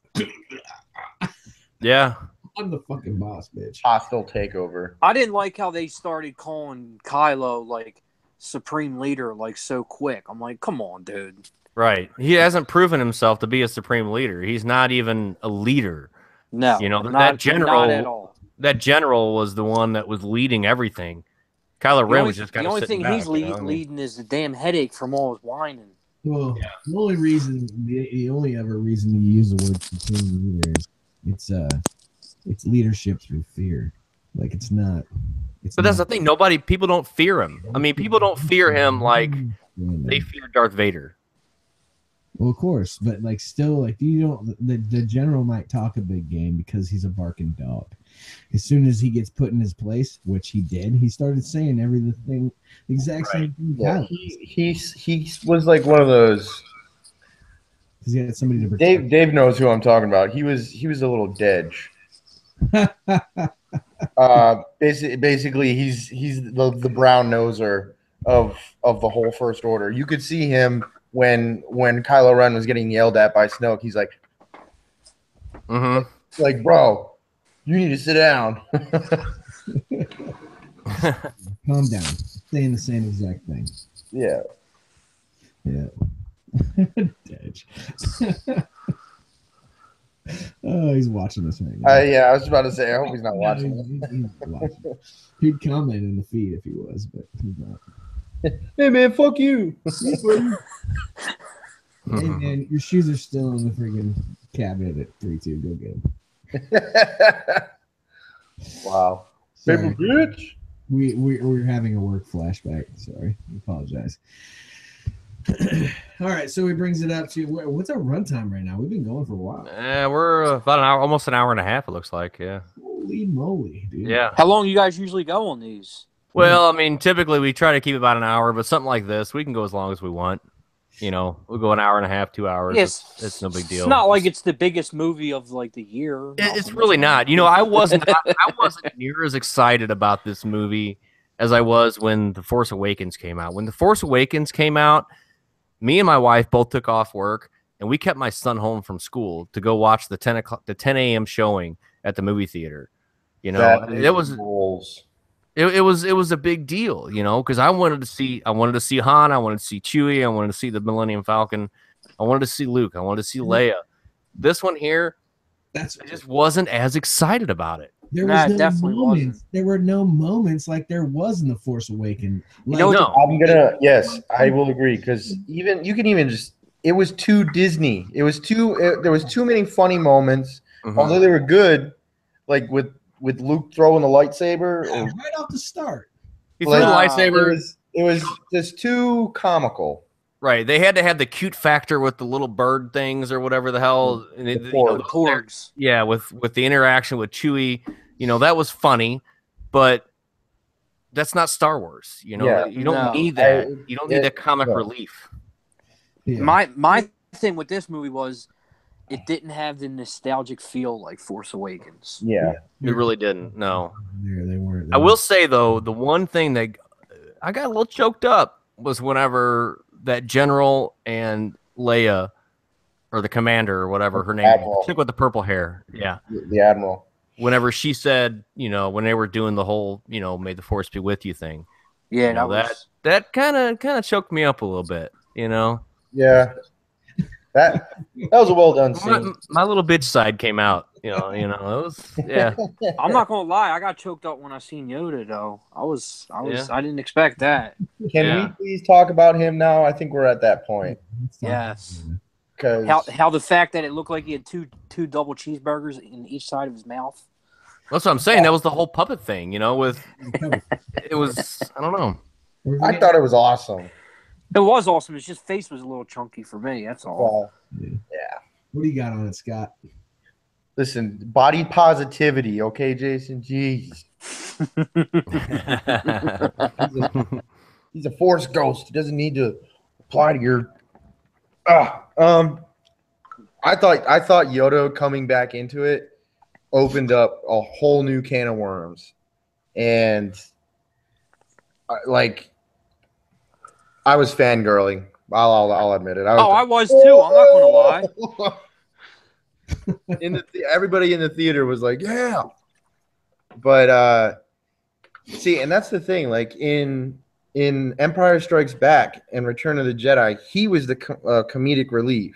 Yeah. I'm the fucking boss, bitch. Hostile takeover. I didn't like how they started calling Kylo like supreme leader like so quick. I'm like, come on, dude. Right. He hasn't proven himself to be a supreme leader. He's not even a leader. No, You know, not, that general- not at all. That general was the one that was leading everything. Kylo Ren was just kind the of only sitting thing back, he's you know? I mean, leading is the damn headache from all his whining. Well, the only reason, the only ever reason to use the word supreme leader is it's leadership through fear. Like it's not. But that's the thing. People don't fear him. I mean, people don't fear him like they fear Darth Vader. Well, of course, but like still, like you don't. The general might talk a big game because he's a barking dog. As soon as he gets put in his place, which he did, he started saying everything the exact same thing. Yeah, he was like one of those. Because he had somebody to protect. Dave knows who I'm talking about. He was a little dedge. Basically, he's the brown noser of the whole First Order. You could see him when Kylo Ren was getting yelled at by Snoke. He's like, like, bro, you need to sit down. Calm down. Saying the same exact thing. Yeah. Yeah. Dedge. Oh, he's watching this right now. Yeah, I was about to say, I hope he's not watching. He's watching. He'd comment in the feed if he was, but he's not. Hey man, fuck you. Hey man, your shoes are still in the friggin' cabinet at 3-2. Go get them. Wow. Sorry. Paper bitch. We're having a work flashback. Sorry, I apologize. All right, so he brings it up to what's our runtime right now? We've been going for a while. We're about an hour, almost an hour and a half. It looks like, yeah. Holy moly, dude! Yeah. How long you guys usually go on these? Well, I mean, typically we try to keep about an hour, but something like this, we can go as long as we want. You know, we'll go an hour and a half, 2 hours. Yes, It's no big deal. It's not like it's the biggest movie of like the year. It's really not. You know, I wasn't near as excited about this movie as I was when The Force Awakens came out. When The Force Awakens came out, me and my wife both took off work, and we kept my son home from school to go watch the 10 a.m. showing at the movie theater. You know, it was a big deal, you know, because I wanted to see Han, I wanted to see Chewie, I wanted to see the Millennium Falcon, I wanted to see Luke, I wanted to see Leia. This one here, I just wasn't as excited about it. There Nah, was it no definitely moments. wasn't. There were no moments like there was in the Force Awakens. Like, know what No, Yes, I will agree because it was too Disney. There was too many funny moments. although they were good, like with Luke throwing the lightsaber, Yeah, or, right off the start. He threw the Like, lightsaber. it was just too comical. Right. They had to have the cute factor with the little bird things or whatever the hell. And The you know, The porgs. yeah, with the interaction with Chewie, you know, that was funny, but that's not Star Wars. You know, Yeah. you don't No. need that. You don't need that comic no. relief. Yeah. My thing with this movie was it didn't have the nostalgic feel like Force Awakens. Yeah. It really didn't. No. They weren't. I will say though, the one thing that I got a little choked up was whenever that general and Leia, or the commander or whatever her name, Admiral. chick with the purple hair, yeah. The Admiral. Whenever she said, you know, when they were doing the whole, you know, "May the Force be with you" thing, Yeah, you know, that kind of choked me up a little bit, you know. Yeah. That was a well done scene. My little bitch side came out, you know, it was, yeah. I'm not gonna lie, I got choked up when I seen Yoda though. Yeah. I didn't expect that. Can Yeah. we please talk about him now? I think we're at that point. Yes. Because How the fact that it looked like he had two double cheeseburgers in each side of his mouth. That's what I'm saying. That was the whole puppet thing, you know. With it was, I don't know. I thought it was awesome. It was awesome. His just face was a little chunky for me. That's all. Well, yeah. What do you got on it, Scott? Listen, body positivity, okay, Jason? Jeez. He's a Force ghost. He doesn't need to apply to your. I thought Yoda coming back into it opened up a whole new can of worms, and I was fangirling. I'll admit it. I was too. I'm not gonna lie. Everybody in the theater was like, "Yeah," but see, and that's the thing. Like in Empire Strikes Back and Return of the Jedi, he was the comedic relief.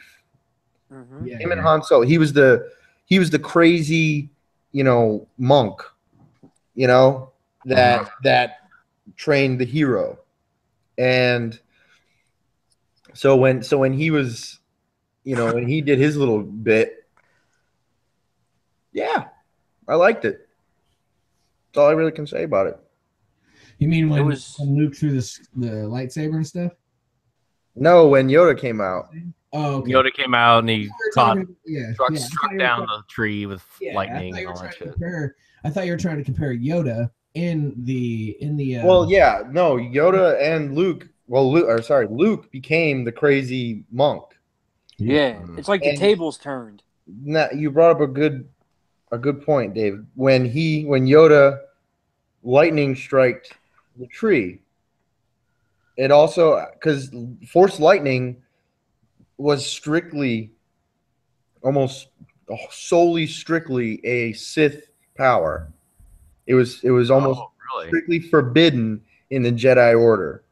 Mm-hmm. Yeah, Him and Han Solo. He was the crazy, you know, monk, you know, that trained the hero. And so when he was, you know, when he did his little bit, yeah, I liked it. That's all I really can say about it. You mean when when Luke threw the lightsaber and stuff? No, when Yoda came out. Oh, okay. Yoda came out and he Struck down the tree with lightning and all that shit. I thought you were trying to compare Yoda in the Well, yeah, no, Yoda and Luke. Well, Luke became the crazy monk. Yeah, it's like the tables turned. Now, you brought up a good point, Dave. When Yoda lightning striked the tree, it also, because Force lightning was almost solely strictly a Sith power. It was almost really? strictly forbidden in the Jedi Order.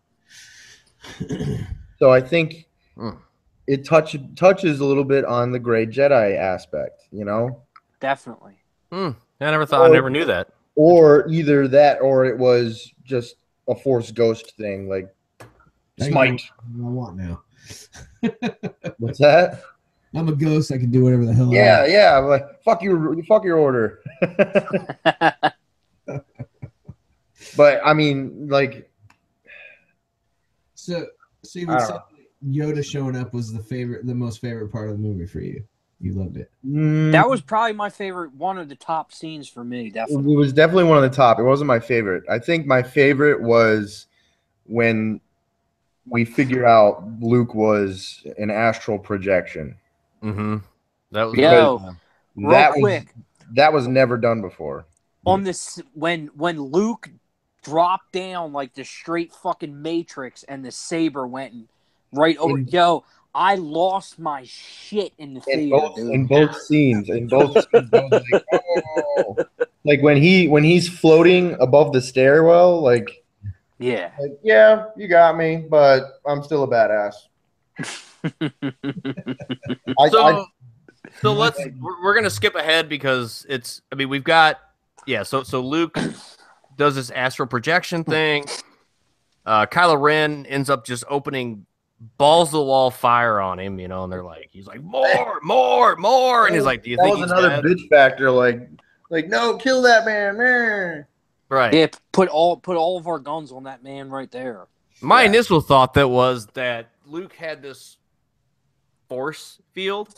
So I think it touches a little bit on the Great Jedi aspect, you know? Definitely. I never knew that. Or either that, or it was just a Force ghost thing, like smite. I want now. What's that? I'm a ghost. I can do whatever the hell. Yeah. Like, fuck your order. But I mean, like, So you would say Yoda showing up was the most favorite part of the movie for you. You loved it. That was probably my favorite, one of the top scenes for me. Definitely. It was definitely one of the top. It wasn't my favorite. I think my favorite was when we figured out Luke was an astral projection. Mm-hmm. That was that was never done before. On this, when Luke dropped down like the straight fucking Matrix and the saber went right over. I lost my shit in the theater, dude. In both scenes, I was like, oh. Like when he's floating above the stairwell, like yeah, you got me, but I'm still a badass. So we're gonna skip ahead because we've got so Luke does this astral projection thing. Kylo Ren ends up just opening balls to the wall fire on him, you know, and they're like, he's like, more, and he's like, do you That think was he's another dead? bitch factor. Like, no, kill that man. Right. Yeah, put all of our guns on that man right there. My Yeah. initial thought that was that Luke had this force field.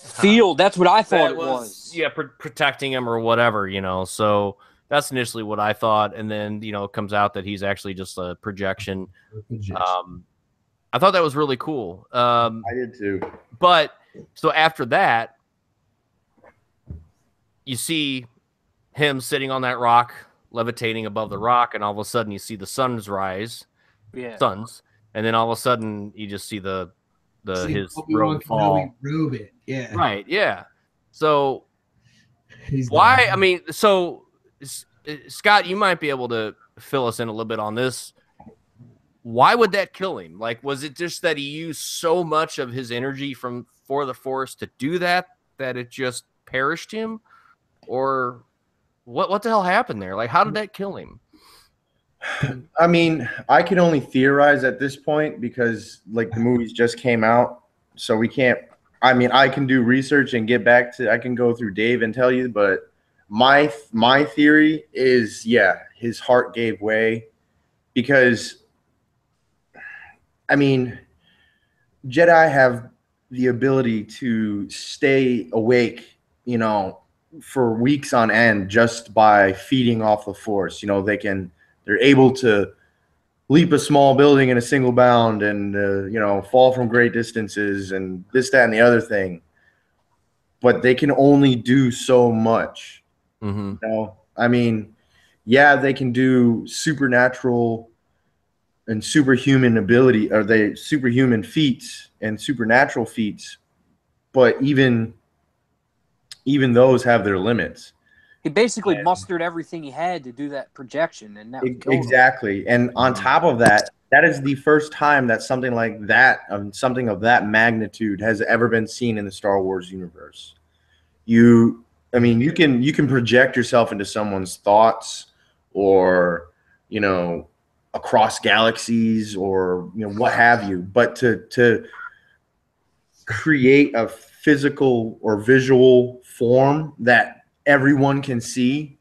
That's what I thought That it was. Yeah, protecting him or whatever, you know. So that's initially what I thought, and then you know, it comes out that he's actually just a projection. I thought that was really cool. I did too. But so after that, you see him sitting on that rock, levitating above the rock, and all of a sudden you see the suns rise, and then all of a sudden you just see his robe fall. Robe it. Yeah. Right. Yeah. So why? I mean, so Scott, you might be able to fill us in a little bit on this. Why would that kill him? Like, was it just that he used so much of his energy for the Force to do that it just perished him, or what the hell happened there? Like, how did that kill him? I mean, I can only theorize at this point because like the movies just came out, so we can't. I mean, I can do research and get back to. I can go through Dave and tell you, but my theory is, yeah, his heart gave way because, I mean, Jedi have the ability to stay awake, you know, for weeks on end just by feeding off the Force. You know, they're able to leap a small building in a single bound and, you know, fall from great distances and this, that, and the other thing. But they can only do so much. Mm-hmm. You know? I mean, yeah, they can do supernatural and superhuman ability, or they superhuman feats and supernatural feats, but even those have their limits. He basically mustered everything he had to do that projection, and that exactly. And on top of that, that is the first time that something like that, something of that magnitude, has ever been seen in the Star Wars universe. I mean, you can project yourself into someone's thoughts, or you know, across galaxies, or you know, what have you. But to create a physical or visual form that everyone can see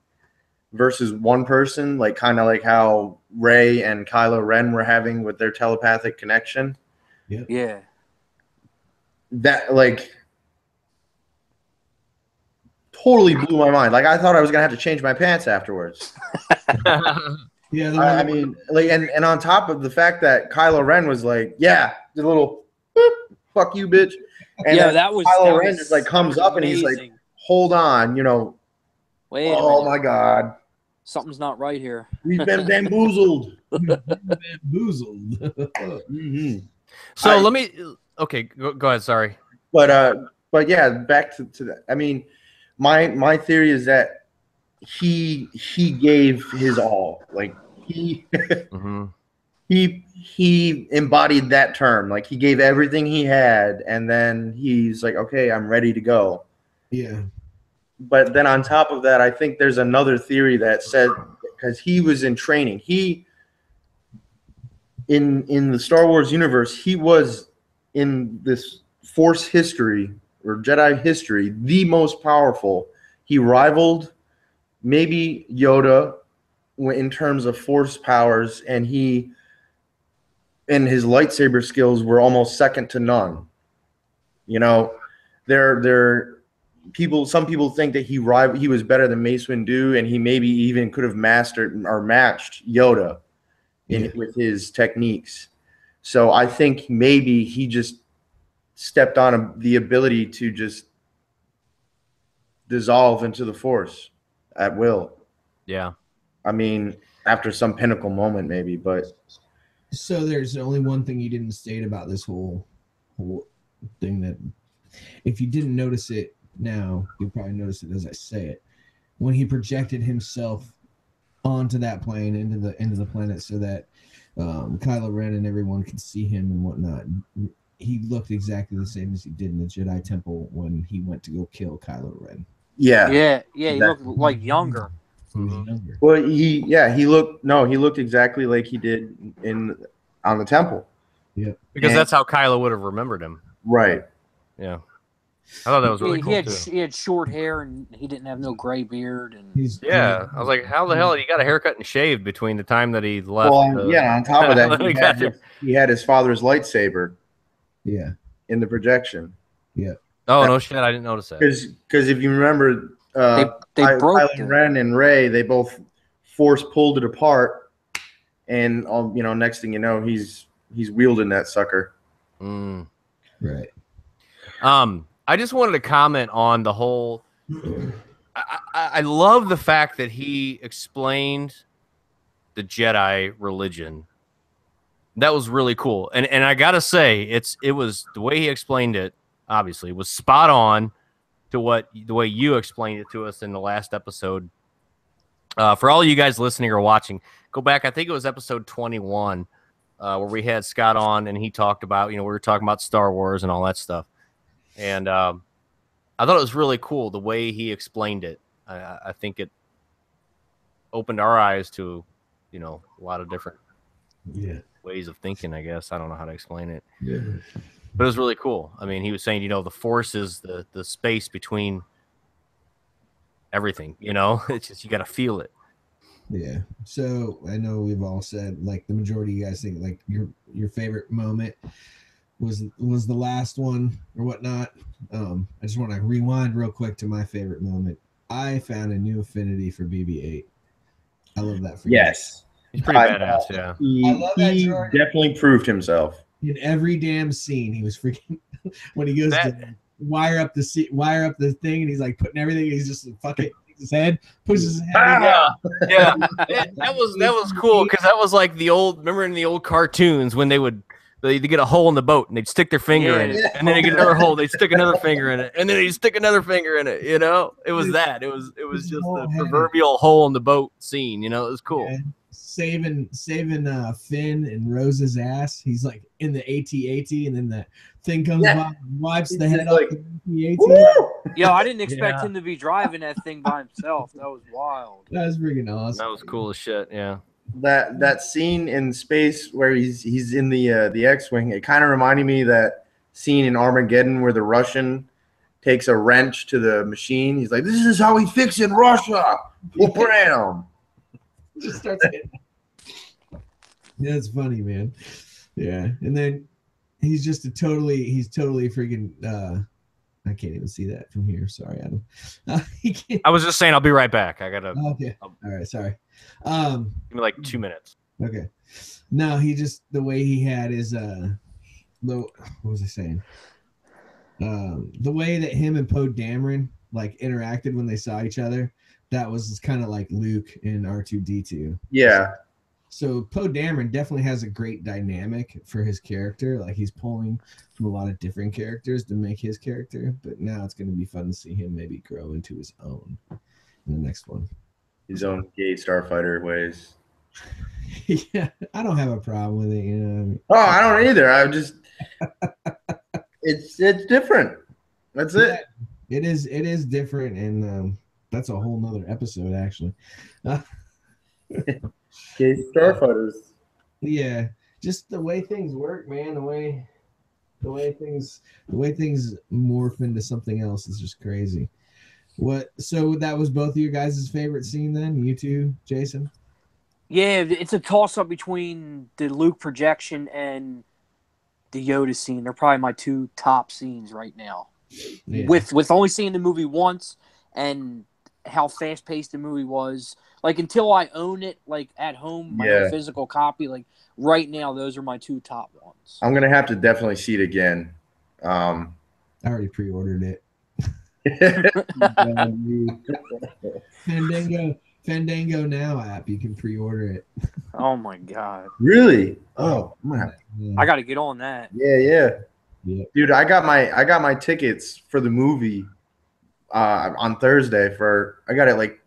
versus one person, like kind of like how Rey and Kylo Ren were having with their telepathic connection. Yeah. That like totally blew my mind. Like I thought I was gonna have to change my pants afterwards. Yeah, I mean, like, and on top of the fact that Kylo Ren was like, yeah, the little boop, fuck you, bitch. And yeah, that was Kylo Ren just like comes up and he's like, hold on, you know. Wait a oh minute. My God. Something's not right here. We've been bamboozled. Bamboozled. Mm-hmm. So let me. Okay, go ahead. Sorry. But yeah, back to that. I mean, my theory is that he gave his all. Like he he embodied that term. Like he gave everything he had, and then he's like, okay, I'm ready to go. Yeah. But then on top of that, I think there's another theory that said, because he was in training, in the Star Wars universe, he was in this Force history or Jedi history the most powerful. He rivaled maybe Yoda in terms of Force powers, and his lightsaber skills were almost second to none. You know, some people think that he was better than Mace Windu, and he maybe even could have mastered or matched Yoda with his techniques. So I think maybe he just stepped on the ability to just dissolve into the Force at will. Yeah. I mean, after some pinnacle moment, maybe, but. So there's only one thing you didn't state about this whole thing that, if you didn't notice it now, you'll probably notice it as I say it. When he projected himself onto that plane, into the planet, so that Kylo Ren and everyone could see him and whatnot, he looked exactly the same as he did in the Jedi Temple when he went to go kill Kylo Ren. Yeah. He looked like younger. He was younger. Well, he looked exactly like he did on the Temple. Because And- that's how Kylo would have remembered him. Right. Yeah. I thought that was really he cool had too. he had short hair and he didn't have no gray beard and Yeah, I was like, how the hell did he got a haircut and shaved between the time that he left? Well, yeah. On top of that, He got there. he had his father's lightsaber Yeah. in the projection. Oh no shit, I didn't notice that. Because if you remember, they broke Kylo Ren and Rey, they both force pulled it apart, and next thing you know, he's wielding that sucker. Mm. Right. I just wanted to comment on the whole. I love the fact that he explained the Jedi religion. That was really cool, and I gotta say, it was the way he explained it. Obviously, was spot on to the way you explained it to us in the last episode. For all you guys listening or watching, go back. I think it was episode 21 where we had Scott on, and he talked about we were talking about Star Wars and all that stuff. And I thought it was really cool the way he explained it. I think it opened our eyes to, a lot of different ways of thinking, I guess. I don't know how to explain it. Yeah. But it was really cool. I mean, he was saying, the Force is the space between everything, It's just you got to feel it. Yeah. So I know we've all said, like, the majority of you guys think, like, your favorite moment was the last one or whatnot. I just want to rewind real quick to my favorite moment. I found a new affinity for BB-8. I love that for Yes, he's pretty badass. Yeah, he, I love that he droid. definitely proved himself. In every damn scene, he was freaking when he goes to wire up the thing, and he's like putting everything. He's just fucking his head, pushes his head. Yeah. That was cool because that was like the old. Remember in the old cartoons when they'd get a hole in the boat and they'd stick their finger in it, and then they get another hole, they'd stick another finger in it, and then they'd stick another finger in it. It was that. It was just the proverbial hole in the boat scene. It was cool. Yeah. Saving Finn and Rose's ass. He's like in the AT-AT, and then that thing comes by, and wipes the head off the AT-AT. Yo, I didn't expect him to be driving that thing by himself. That was wild. That was freaking awesome. That was cool as shit. Yeah. That scene in space where he's in the X-wing, it kind of reminded me of that scene in Armageddon where the Russian takes a wrench to the machine. He's like, "This is how we fix in Russia." Bam! Just starts hitting. That's funny, man. Yeah, and then he's totally freaking. I can't even see that from here. Sorry, Adam. I was just saying, I'll be right back. I gotta. Okay. All right. Sorry. Give me like 2 minutes. Okay. No, the way he had his what was I saying? The way that him and Poe Dameron like interacted when they saw each other, that was kind of like Luke and R2-D2. Yeah. So Poe Dameron definitely has a great dynamic for his character. Like he's pulling from a lot of different characters to make his character. But now it's going to be fun to see him maybe grow into his own in the next one. His own gay starfighter ways. Yeah, I don't have a problem with it. What I mean? Oh, I don't either. I just it's different. That's it. It is different, and that's a whole nother episode actually. Gay starfighters. Yeah, just the way things work, man. The way things morph into something else is just crazy. So that was both of your guys' favorite scene then? You too, Jason? Yeah, it's a toss-up between the Luke projection and the Yoda scene. They're probably my two top scenes right now. Yeah. With only seeing the movie once and how fast-paced the movie was. Like, until I own it, like, at home, my own physical copy, like, right now, those are my two top ones. I'm going to have to definitely see it again. I already pre-ordered it. Fandango Now app, you can pre-order it. Oh my god! Really? Oh, I'm gonna have I got to get on that. Yeah. Dude, I got my tickets for the movie on Thursday. I got it like.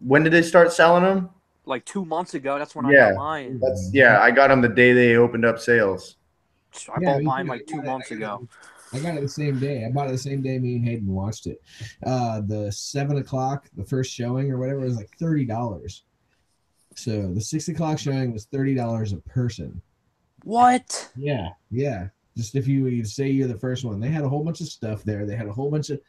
When did they start selling them? Like 2 months ago. That's when I got mine. I got them the day they opened up sales. I bought mine like 2 months ago. I got it the same day. I bought it the same day me and Hayden watched it. The 7 o'clock, the first showing or whatever, was like $30. So the 6 o'clock showing was $30 a person. What? Yeah, yeah. Just if you say you're the first one, they had a whole bunch of stuff there. They had a whole bunch of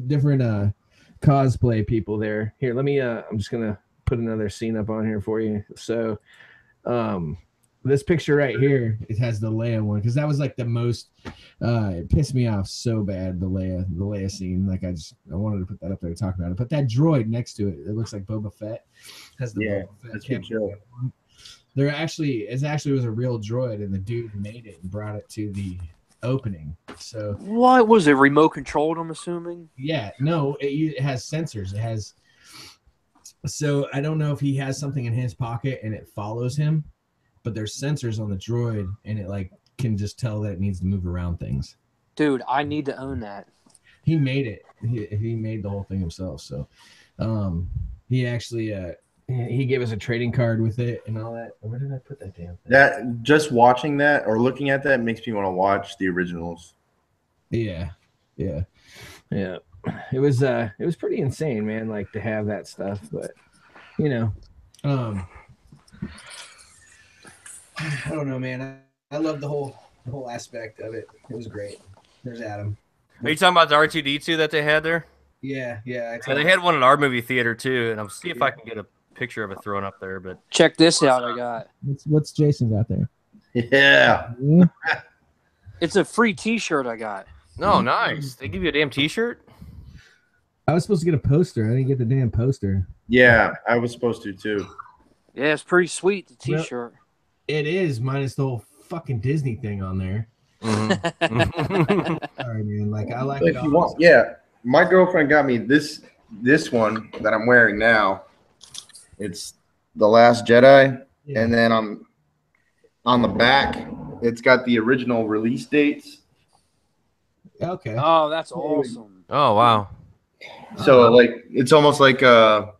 different cosplay people there. Here, let me. I'm just gonna put another scene up on here for you. So, this picture right here, it has the Leia one because that was like the most. It pissed me off so bad. The Leia scene. Like I wanted to put that up there to talk about it. But that droid next to it, it looks like Boba Fett. Has the Yeah, Boba Fett that's good show. There actually was a real droid, and the dude made it and brought it to the opening. So What was it? Remote controlled, I'm assuming? yeah, no, it has sensors. It has. So I don't know if he has something in his pocket and it follows him, but there's sensors on the droid, and it like can just tell that it needs to move around things. Dude, I need to own that. He made it. He made the whole thing himself. So, he actually he gave us a trading card with it and all that. Where did I put that damn thing? That just watching that or looking at that makes me want to watch the originals. Yeah. It was pretty insane, man. Like to have that stuff, but you know, I don't know, man. I love the whole aspect of it. It was great. There's Adam. Are you talking about the R2D2 that they had there? Yeah. Yeah, they had one at our movie theater too, and I'll see if I can get a picture of it thrown up there. But Check this out. I got. What's Jason got there? Yeah. It's a free T-shirt I got. no, nice. They give you a damn T-shirt. I was supposed to get a poster. I didn't get the damn poster. Yeah, I was supposed to too. Yeah, it's pretty sweet. The Well, T-shirt. It is minus the whole fucking Disney thing on there. Mhm. Sorry, man. Like I like But it. if you want, yeah. My girlfriend got me this one that I'm wearing now. It's the Last Jedi, Yeah. and then on the back, it's got the original release dates. Okay. Oh, that's awesome. Oh wow. So like it's almost like a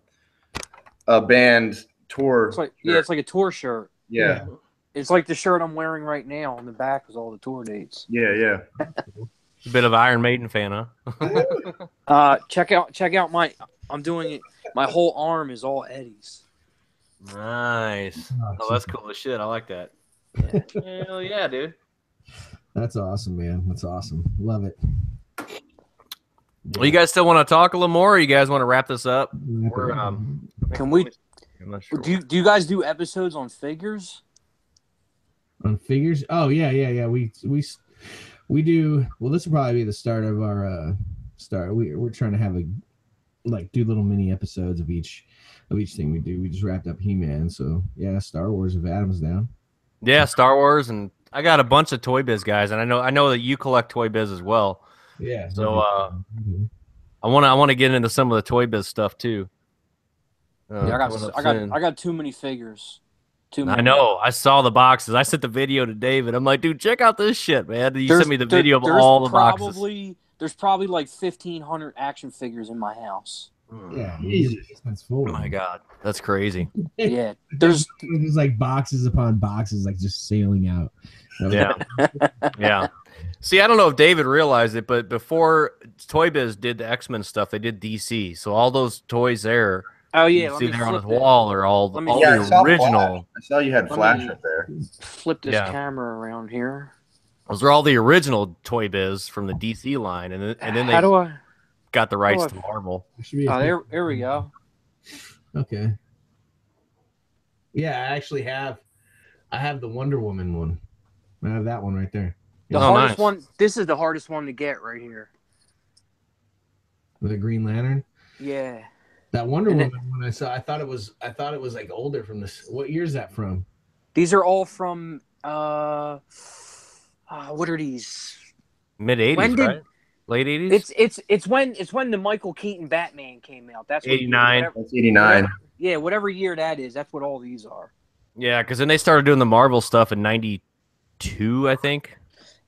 band tour. It's like it's like a tour shirt. Yeah. It's like the shirt I'm wearing right now. On the back is all the tour dates. Yeah. A bit of Iron Maiden fan, huh? Check out my. I'm doing it. My whole arm is all Eddie's. Nice. Oh, that's cool as shit. I like that. Hell yeah, dude. That's awesome, man. That's awesome. Love it. Well, you guys still want to talk a little more, or you guys want to wrap this up? We're, Can we? I'm not sure. Do you guys do episodes on figures? On figures? Oh yeah. We do. Well, this will probably be the start of our start. We're trying to have do little mini episodes of each thing we do. We just wrapped up He-Man, so yeah, Star Wars if Adam's down. Yeah, Star Wars, and I got a bunch of Toy Biz guys, and I know that you collect Toy Biz as well. Yeah. So I want to get into some of the Toy Biz stuff too. Yeah, I got too many figures. Too many. I know. I saw the boxes. I sent the video to David. I'm like, dude, check out this shit, man. You sent me the video of all the boxes. There's probably like 1,500 action figures in my house. Yeah. That's full. Oh my god, that's crazy. Yeah, there's like boxes upon boxes, like just sailing out. Yeah, yeah. See, I don't know if David realized it, but before Toy Biz did the X-Men stuff, they did DC. So all those toys there, oh yeah, you see there on his wall are all Let me- the I saw original. I saw you had Let Flash me- up there. flip this Yeah. camera around here. Those are all the original Toy Biz from the DC line, and then they How do I? got the rights I- to Marvel. Oh, there we go. Okay. Yeah, I have the Wonder Woman one. I have that one right there. The Oh, hardest nice. one. This is the hardest one to get right here. The Green Lantern. Yeah. That Wonder And Woman one I saw, I thought it was like older from this. What year is that from? These are all from what are these? Mid '80s, When did- right? Late '80s. It's when the Michael Keaton Batman came out. That's what 89. whatever- That's 89. Yeah, whatever year that is, that's what all these are. Yeah, because then they started doing the Marvel stuff in '92, I think.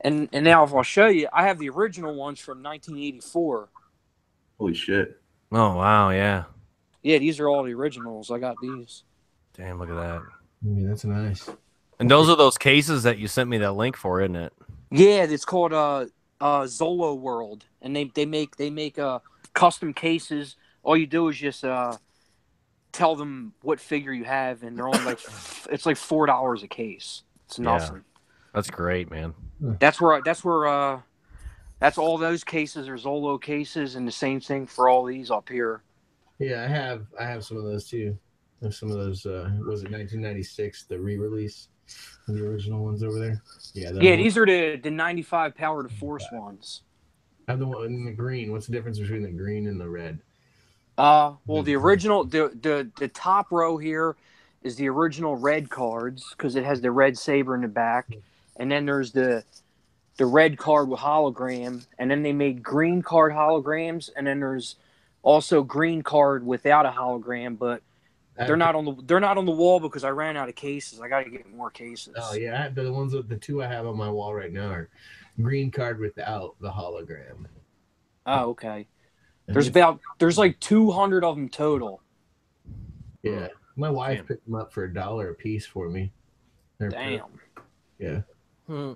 And now if I'll show you, I have the original ones from 1984. Holy shit. Oh wow, yeah. Yeah, these are all the originals. I got these. Damn, look at that. Yeah, that's nice. And those are those cases that you sent me that link for, isn't it? Yeah, it's called Zolo World, and they make custom cases. All you do is just tell them what figure you have, and they're only like it's like $4 a case. It's nothing. That's great, man. That's all those cases are Zolo cases, and the same thing for all these up here. Yeah, I have some of those too. There's some of those. Was it 1996? The re-release, the original ones over there. Yeah. These are the 95 Power to Force ones. I have the one in the green. What's the difference between the green and the red? Well, the original, the top row here is the original red cards because it has the red saber in the back, and then there's the red card with hologram, and then they made green card holograms, and then there's also green card without a hologram, but they're not on the wall because I ran out of cases. I got to get more cases. Oh yeah, the ones with the two I have on my wall right now are green card without the hologram. Oh, okay. There's like 200 of them total. Yeah, my wife picked them up for $1 a piece for me. Damn. Yeah. Yeah.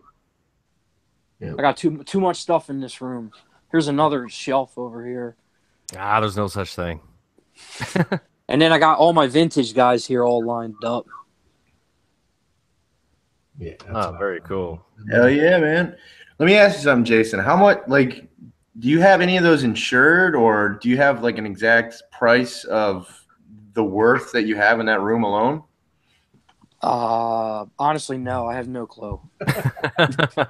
I got too much stuff in this room. Here's another shelf over here. There's no such thing. And then I got all my vintage guys here all lined up. Yeah. Very cool. Hell yeah, man. Let me ask you something, Jason. How much, like, do you have any of those insured, or do you have like an exact price of the worth that you have in that room alone? Honestly, no. I have no clue. To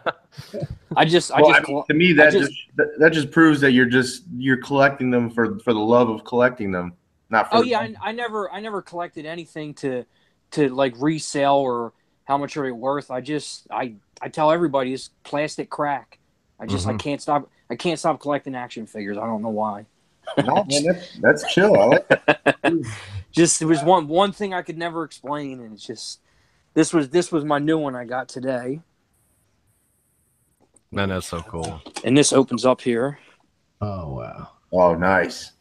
me, that just proves that you're collecting them for the love of collecting them, not for. Oh yeah, I never collected anything to like resell or how much are they worth. I tell everybody it's plastic crack. I can't stop collecting action figures. I don't know why. No, man, that's chill. I like that. Just it was one thing I could never explain, and it's just this was my new one I got today. Man, that's so cool. And this opens up here. Oh wow. Oh, nice.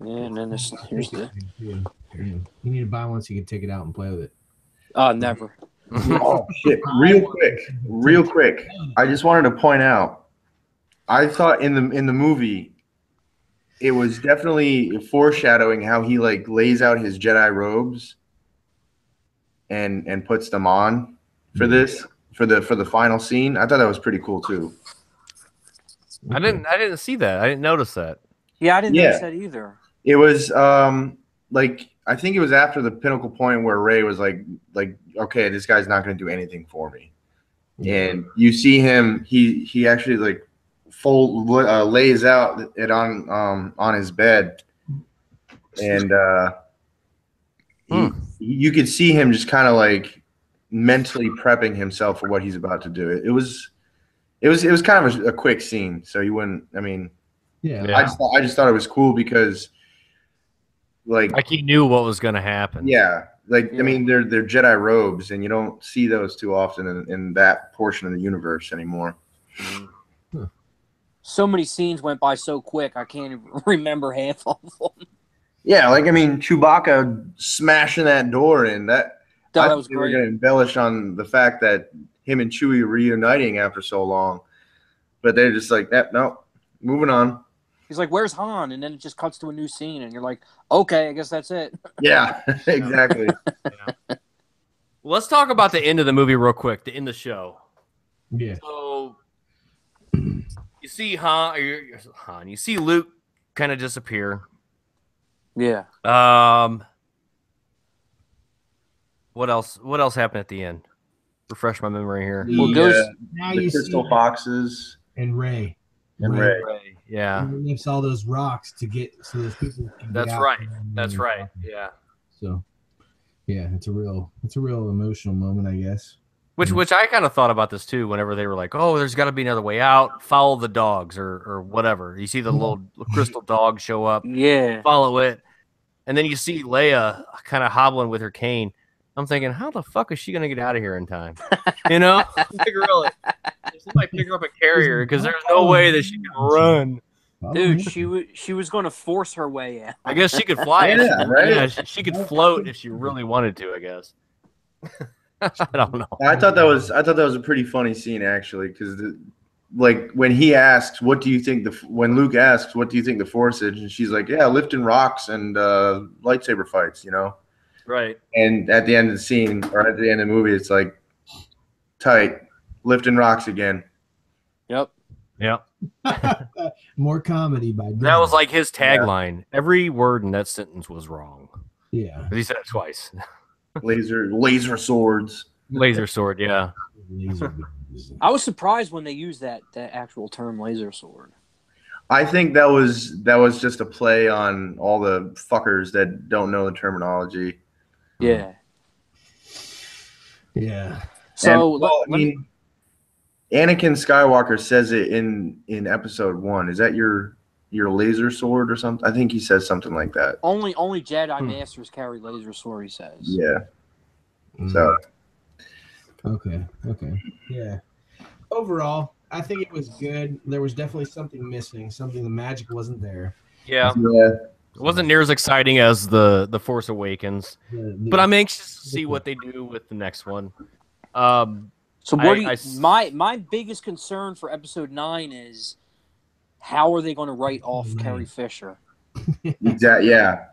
Yeah, and then here's the. You need to buy one so you can take it out and play with it. Never. Oh shit! Real quick. I just wanted to point out. I thought in the movie, it was definitely foreshadowing how he like lays out his Jedi robes and puts them on for the final scene. I thought that was pretty cool too. I didn't see that. I didn't notice that. Yeah, I didn't notice that either. It was like I think it was after the pinnacle point where Rey was like okay, this guy's not going to do anything for me, and you see him. He actually like lays out it on his bed, and you could see him just kind of like mentally prepping himself for what he's about to do. It was kind of a quick scene, so you wouldn't. I mean, yeah. I just thought it was cool because like he knew what was going to happen. Yeah. I mean, they're Jedi robes, and you don't see those too often in that portion of the universe anymore. So many scenes went by so quick, I can't even remember half of them. Yeah, like I mean, Chewbacca smashing that door in that was great. We're great. going to embellish on the fact that him and Chewie are reuniting after so long, but they're just like that. No, moving on. He's like, "Where's Han?" And then it just cuts to a new scene, and you're like, "Okay, I guess that's it." Yeah, exactly. Yeah. Let's talk about the end of the movie real quick. To end the show. Yeah. So you see Han. You see Luke kind of disappear. Yeah. What else? What else happened at the end? Refresh my memory here. The crystal foxes and Rey. and Rey. Yeah. He makes all those rocks to get so those people can get That's out right. and That's right. Yeah. So yeah, it's a real emotional moment, I guess. Which I kind of thought about this too. Whenever they were like, "Oh, there's got to be another way out. Follow the dogs or whatever." You see the little crystal dog show up. Yeah. Follow it, and then you see Leia kind of hobbling with her cane. I'm thinking, how the fuck is she gonna get out of here in time? You know, like really, somebody pick her up a carrier because there's no way that she can run. Dude, she was going to force her way out. I guess she could fly. Yeah, right? Yeah, she could float if she really wanted to. I guess. I don't know. I thought that was a pretty funny scene actually, because like when he asks, "What do you think?" When Luke asks, "What do you think the Force is?" and she's like, "Yeah, lifting rocks and lightsaber fights," you know. Right. And at the end of the scene, or at the end of the movie, it's like Tight. Lifting rocks again. Yep. Yeah. More comedy by Disney. That was like his tagline. Every word in that sentence was wrong. Yeah. But he said it twice. Laser swords. Laser sword, yeah. Laser beams. I was surprised when they used that actual term, laser sword. I think that was just a play on all the fuckers that don't know the terminology. Yeah. Yeah. So Anakin Skywalker says it in episode 1. Is that your laser sword or something? I think he says something like that. only Jedi Masters carry laser sword, he says. Yeah. So Okay. Yeah. Overall, I think it was good. There was definitely something missing. Something, the magic wasn't there. Yeah. It wasn't near as exciting as the Force Awakens. But I'm anxious to see what they do with the next one. So my biggest concern for episode 9 is how are they going to write off Carrie Fisher? exactly. Yeah.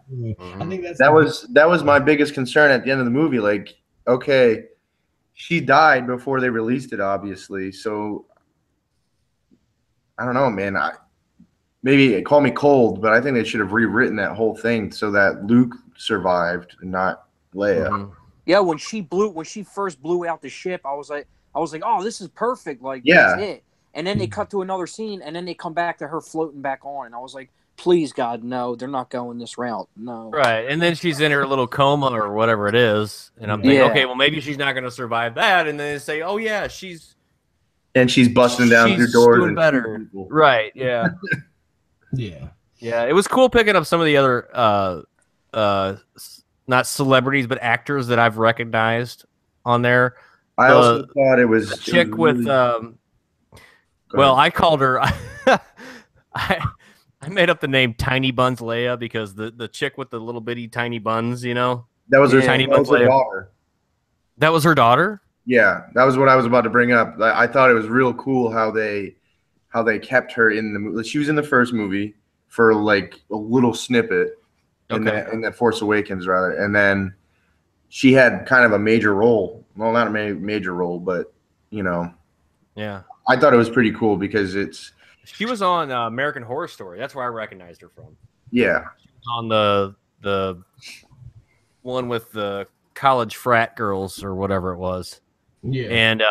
I think That was my biggest concern at the end of the movie. Like, okay, she died before they released it, obviously. So I don't know, man. Maybe call me cold, but I think they should have rewritten that whole thing so that Luke survived and not Leia. Mhm. Yeah, when she first blew out the ship, I was like, oh, this is perfect. Like, Yeah. that's it. And then they cut to another scene, and then they come back to her floating back on, and I was like, please, God, no, they're not going this route. No. Right. And then she's in her little coma or whatever it is. And I'm thinking, Yeah. okay, well, maybe she's not going to survive that. And then they say, oh, yeah, she's busting down through doors doing and better. people. Right. Yeah. Yeah. Yeah. It was cool picking up some of the other, not celebrities, but actors that I've recognized on there. I also thought it was The chick with, well, I called her, I made up the name Tiny Buns Leia because the chick with the little bitty tiny buns, you know? that was her, Tiny that was her Buns Leia. daughter. That was her daughter? Yeah, that was what I was about to bring up. I thought it was real cool how they kept her in the movie. She was in the first movie for like a little snippet in that Force Awakens, rather, and then she had kind of a major role. Well, not a major role, but you know, Yeah. I thought it was pretty cool because She was on American Horror Story. That's where I recognized her from. yeah, On the one with the college frat girls or whatever it was. Yeah. And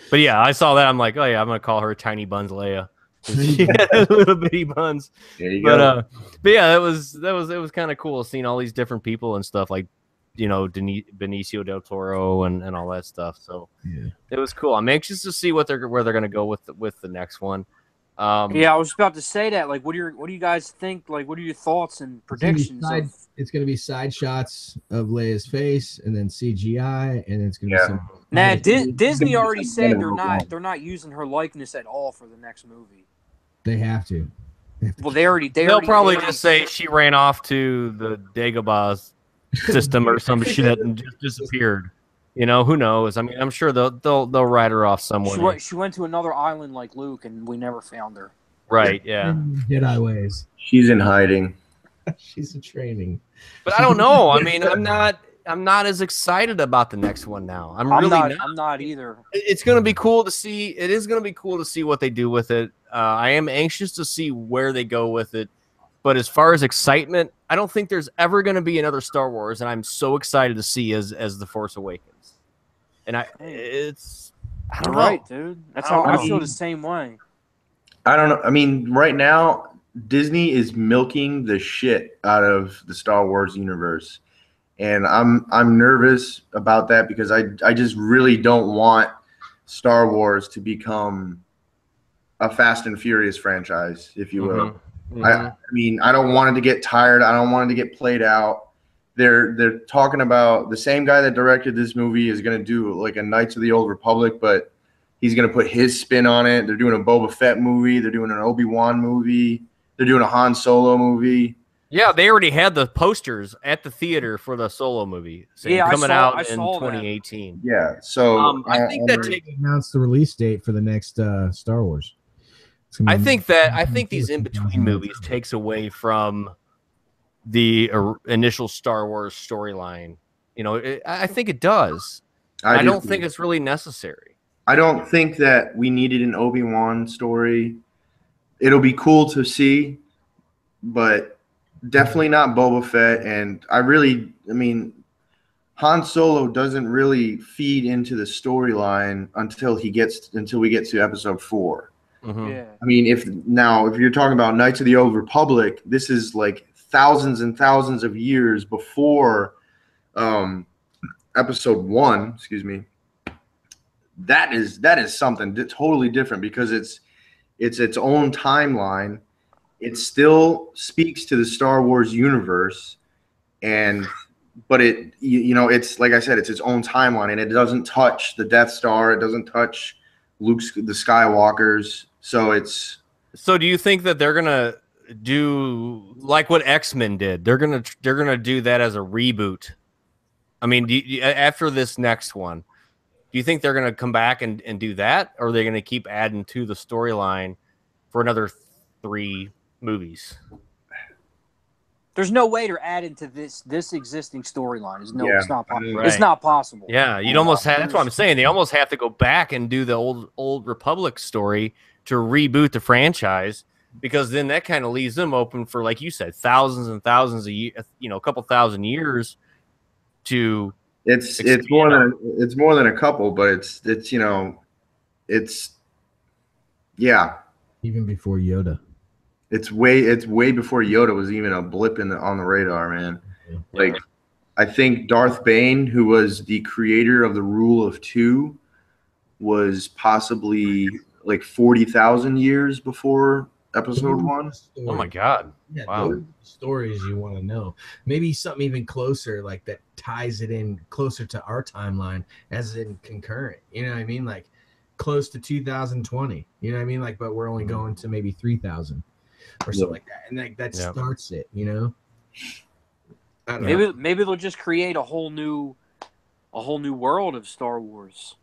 but yeah, I saw that. I'm like, oh yeah, I'm gonna call her Tiny Buns Leia. She had little bitty buns. there you go. But yeah, it was kind of cool seeing all these different people and stuff, like, you know, Benicio del Toro and all that stuff. So Yeah. it was cool. I'm anxious to see where they're gonna go with the next one. Yeah, I was about to say that. Like, what do you guys think? Like, what are your thoughts and predictions? It's going to be side shots of Leia's face, and then CGI, and it's going to Yeah. be some. Nah, Disney already It's said gonna they're not using her likeness at all for the next movie. They have to. Well, they'll Probably just say she ran off to the Dagobah's system or some shit and just disappeared. You know, who knows? I mean, I'm sure they'll write her off somewhere. She went to another island like Luke, and we never found her. Right? Yeah. Jedi ways. She's in hiding. She's in training. But I don't know. I mean, I'm not as excited about the next one now. I'm not either. It's going to be cool to see. It is going to be cool to see what they do with it. I am anxious to see where they go with it. But as far as excitement, I don't think there's ever going to be another Star Wars, and I'm so excited to see as The Force Awakens. And I don't know. Right, dude. That's how I feel the same way. I don't know. I mean, right now Disney is milking the shit out of the Star Wars universe, and I'm nervous about that because I just really don't want Star Wars to become a Fast and Furious franchise, if you will. Mm-hmm. I mean, I don't want it to get tired. I don't want it to get played out. They're talking about the same guy that directed this movie is going to do like a Knights of the Old Republic, but he's going to put his spin on it. They're doing a Boba Fett movie. They're doing an Obi-Wan movie. They're doing a Han Solo movie. Yeah, they already had the posters at the theater for the Solo movie. Coming out in 2018. Yeah, so I think that announced the release date for the next Star Wars. I think these in between movies takes away from the initial Star Wars storyline. You know, I think it does. I do don't too. think it's really necessary. I don't think that we needed an Obi-Wan story. It'll be cool to see, but definitely not Boba Fett. And I mean, Han Solo doesn't really feed into the storyline until we get to episode 4. Mhm. Yeah. I mean, if you're talking about Knights of the Old Republic, this is like thousands and thousands of years before episode 1. Excuse me. That is something totally different because it's its own timeline. It still speaks to the Star Wars universe, but it's like I said, it's its own timeline, and it doesn't touch the Death Star. It doesn't touch the Skywalkers. So do you think that they're gonna do like what X-Men did? They're gonna do that as a reboot. I mean, after this next one, do you think they're gonna come back and do that, or are they gonna keep adding to the storyline for another 3 movies? There's no way they're adding to this existing storyline. It's Yeah. not Right. it's not possible. Yeah, you'd almost have. That's what I'm saying. They almost have to go back and do the old Republic story to reboot the franchise, because then that kind of leaves them open for, like you said, thousands and thousands of years. A couple thousand years to. It's more than a couple, but it's yeah. Even before Yoda. It's way before Yoda was even a blip on the radar, man. Yeah. Like, I think Darth Bane, who was the creator of the Rule of Two, was possibly like 40,000 years before Episode 1. Oh my God! Yeah, Wow. those are the stories you want to know. Maybe something even closer, like that ties it in closer to our timeline, as in concurrent. You know what I mean? Like close to 2020. You know what I mean? Like, but we're only going to maybe 3,000 or something like that, and like that starts it. You know? I don't know. Maybe they'll just create a whole new world of Star Wars,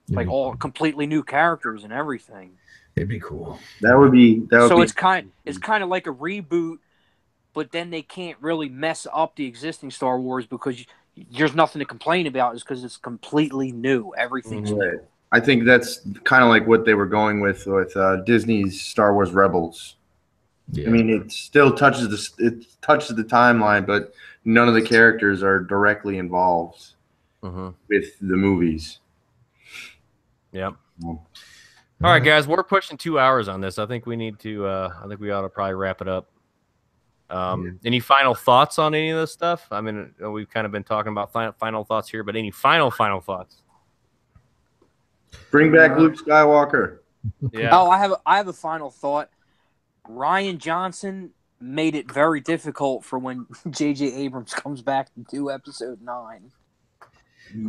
like all completely new characters and everything. It'd be cool. That would be. It's kind of like a reboot, but then they can't really mess up the existing Star Wars because there's nothing to complain about. Is because it's completely new. Everything's new. I think that's kind of like what they were going with Disney's Star Wars Rebels. Yeah. I mean, it still touches the timeline, but none of the characters are directly involved with the movies. Yep. All right, guys, we're pushing 2 hours on this. I think we need to. I think we ought to probably wrap it up. Any final thoughts on any of this stuff? I mean, we've kind of been talking about final thoughts here, but any final thoughts? Bring back Luke Skywalker. Yeah. Oh, I have a final thought. Rian Johnson made it very difficult for when J.J. Abrams comes back to do Episode 9.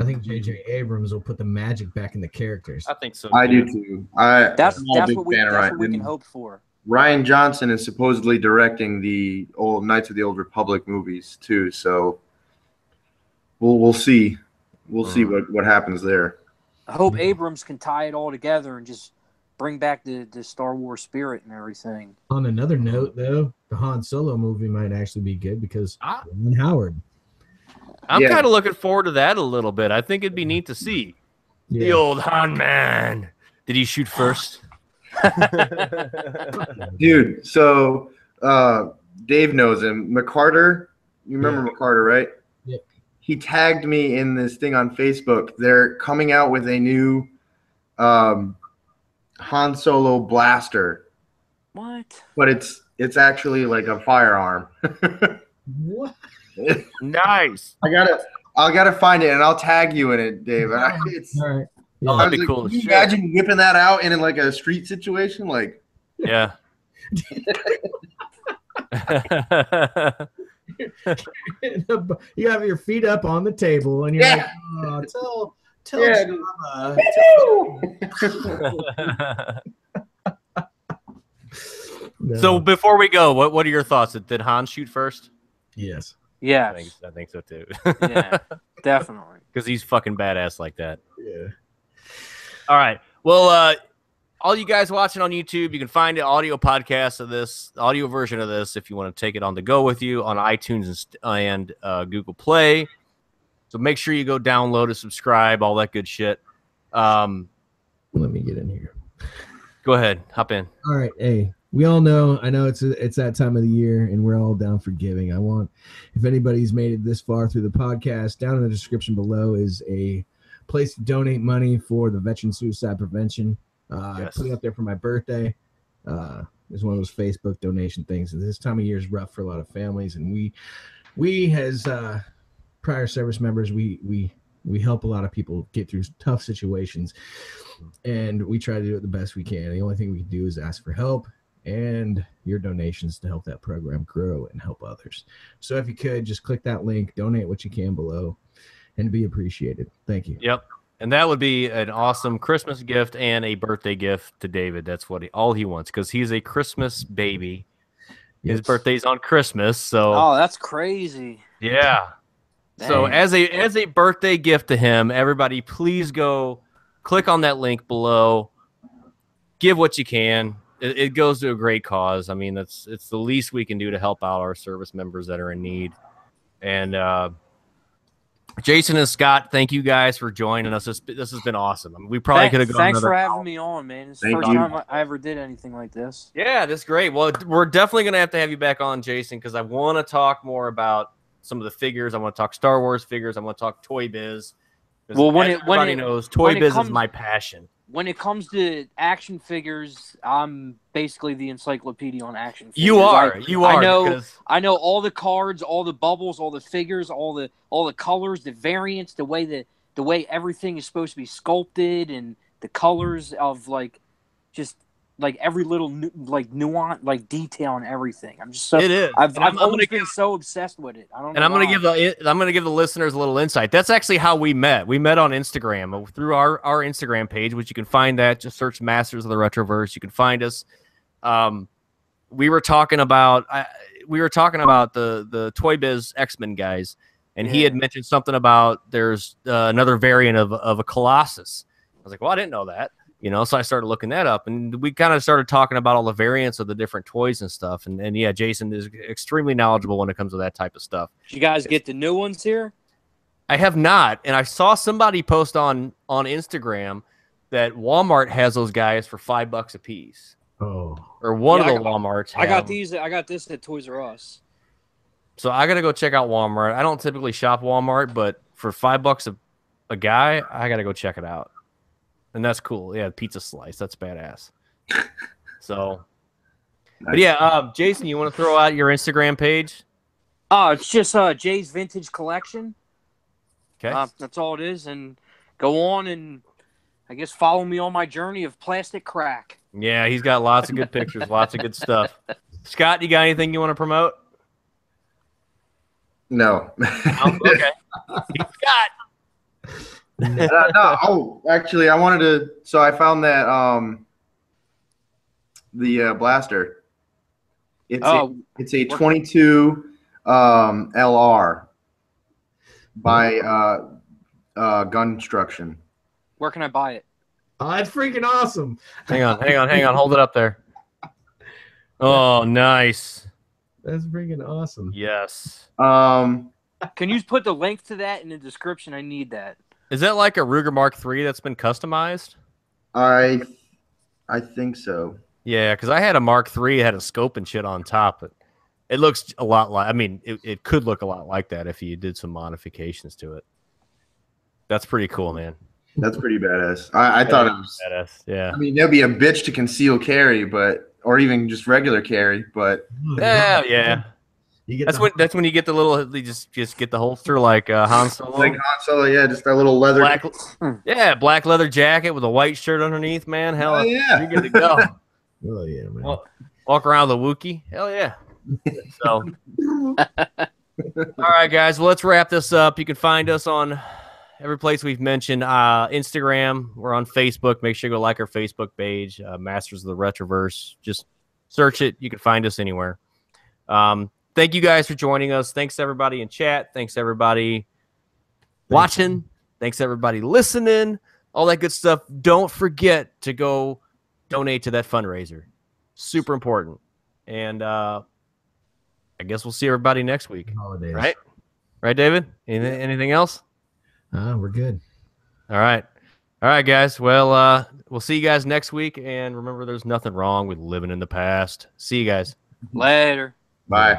I think J.J. Abrams will put the magic back in the characters. I think so. I do too. That's what we can hope for. Rian Johnson is supposedly directing the old Knights of the Old Republic movies too, so we'll see. We'll see what happens there. I hope Abrams can tie it all together and just bring back the Star Wars spirit and everything. On another note, though, the Han Solo movie might actually be good because Ron Howard. I'm kind of looking forward to that a little bit. I think it'd be neat to see the old Han man. Did he shoot first? Dude, so Dave knows him. McCarter, you remember McCarter, right? Yeah. He tagged me in this thing on Facebook. They're coming out with a new Han Solo blaster. What? But it's actually like a firearm. What? Nice. I gotta find it and I'll tag you in it, Dave. All right. Oh, that'd be cool. Can you imagine whipping that out in like a street situation? Like, yeah. You have your feet up on the table and you're like, oh, tell No. So before we go, what are your thoughts? Did Han shoot first? Yes. Yes. I think so too. Yeah, definitely. Because he's fucking badass like that. Yeah. All right. Well, all you guys watching on YouTube, you can find the audio podcast of this, audio version of this, if you want to take it on the go with you on iTunes and Google Play. So make sure you go download and subscribe, all that good shit. Let me get in here. Go ahead, hop in. All right, hey, we all know. I know it's that time of the year, and we're all down for giving. I want, if anybody's made it this far through the podcast, down in the description below is a place to donate money for the veteran suicide prevention. I put it up there for my birthday. It's one of those Facebook donation things. This time of year is rough for a lot of families, and we as prior service members, we help a lot of people get through tough situations, and we try to do it the best we can. The only thing we can do is ask for help and your donations to help that program grow and help others. So if you could, just click that link, donate what you can below, and be appreciated. Thank you. Yep. And that would be an awesome Christmas gift and a birthday gift to David. That's what all he wants, because he's a Christmas baby. His birthday's on Christmas, so Oh, that's crazy. yeah. Dang. So as a birthday gift to him, everybody please go click on that link below. Give what you can. It goes to a great cause. I mean, it's the least we can do to help out our service members that are in need. And Jason and Scott, thank you guys for joining us. This has been awesome. I mean, we probably could have gone. Thanks another for having me on, man. It's the Thank first you. time I ever did anything like this. Yeah, that's great. Well, we're definitely going to have you back on, Jason, because I want to talk more about some of the figures. I want to talk Star Wars figures. I want to talk Toy Biz. Well, Everybody knows Toy Biz is my passion. When it comes to action figures, I'm basically the encyclopedia on action figures. You are. I know all the cards, all the bubbles, all the figures, all the colors, the variants, the way everything is supposed to be sculpted, and the colors of just every little nuance, detail and everything. I'm just so It is. I've always been so obsessed with it. I don't know. And I'm why. gonna give the listeners a little insight. That's actually how we met. We met on Instagram through our Instagram page, which you can find that. Just search Masters of the Retroverse. You can find us. We were talking about the Toy Biz X-Men guys, and he had mentioned something about there's another variant of a Colossus. I was like, well, I didn't know that. So I started looking that up, and we kind of started talking about all the variants of the different toys and stuff. And yeah, Jason is extremely knowledgeable when it comes to that type of stuff. Did you guys get the new ones here? I have not, and I saw somebody post on Instagram that Walmart has those guys for $5 a piece. Oh, Or one of the Walmarts. I got this at Toys R Us. So I got to go check out Walmart. I don't typically shop Walmart, but for $5 a guy, I got to go check it out. And that's cool. Yeah, pizza slice. That's badass. So, but yeah, Jason, you want to throw out your Instagram page? Oh, it's just Jay's Vintage Collection. Okay. That's all it is. And go on and, I guess, follow me on my journey of plastic crack. Yeah, he's got lots of good pictures, lots of good stuff. Scott, you got anything you want to promote? No. Oh, okay. Scott. No. Oh, actually, I wanted to. So I found that the blaster. It's a 22 LR by Gunstruction. Where can I buy it? Oh, that's freaking awesome. Hang on. Hold it up there. Oh, nice. That's freaking awesome. Yes. Can you put the link to that in the description? I need that. Is that like a Ruger Mark III that's been customized? I think so. Yeah, because I had a Mark III, it had a scope and shit on top. But it looks a lot like, I mean, it could look a lot like that if you did some modifications to it. That's pretty cool, man. That's pretty badass. I thought it was badass. Yeah. I mean, that'd be a bitch to conceal carry, or even just regular carry, but yeah. That's when you get the little, you just get the holster like Han Solo. Like Han Solo, yeah, just that little leather. Black leather jacket with a white shirt underneath, man. Hell yeah, you're good to go. Oh yeah, man. Walk around with a Wookiee. Hell yeah. So, all right, guys. Well, let's wrap this up. You can find us on every place we've mentioned. Instagram. We're on Facebook. Make sure you go like our Facebook page, Masters of the Retroverse. Just search it. You can find us anywhere. Thank you guys for joining us. Thanks everybody in chat. Thanks everybody watching. Thanks everybody listening. All that good stuff. Don't forget to go donate to that fundraiser. Super important. And I guess we'll see everybody next week. Holidays. Right, David? Anything else? We're good. All right. All right, guys. Well, we'll see you guys next week. And remember, there's nothing wrong with living in the past. See you guys. Later. Bye.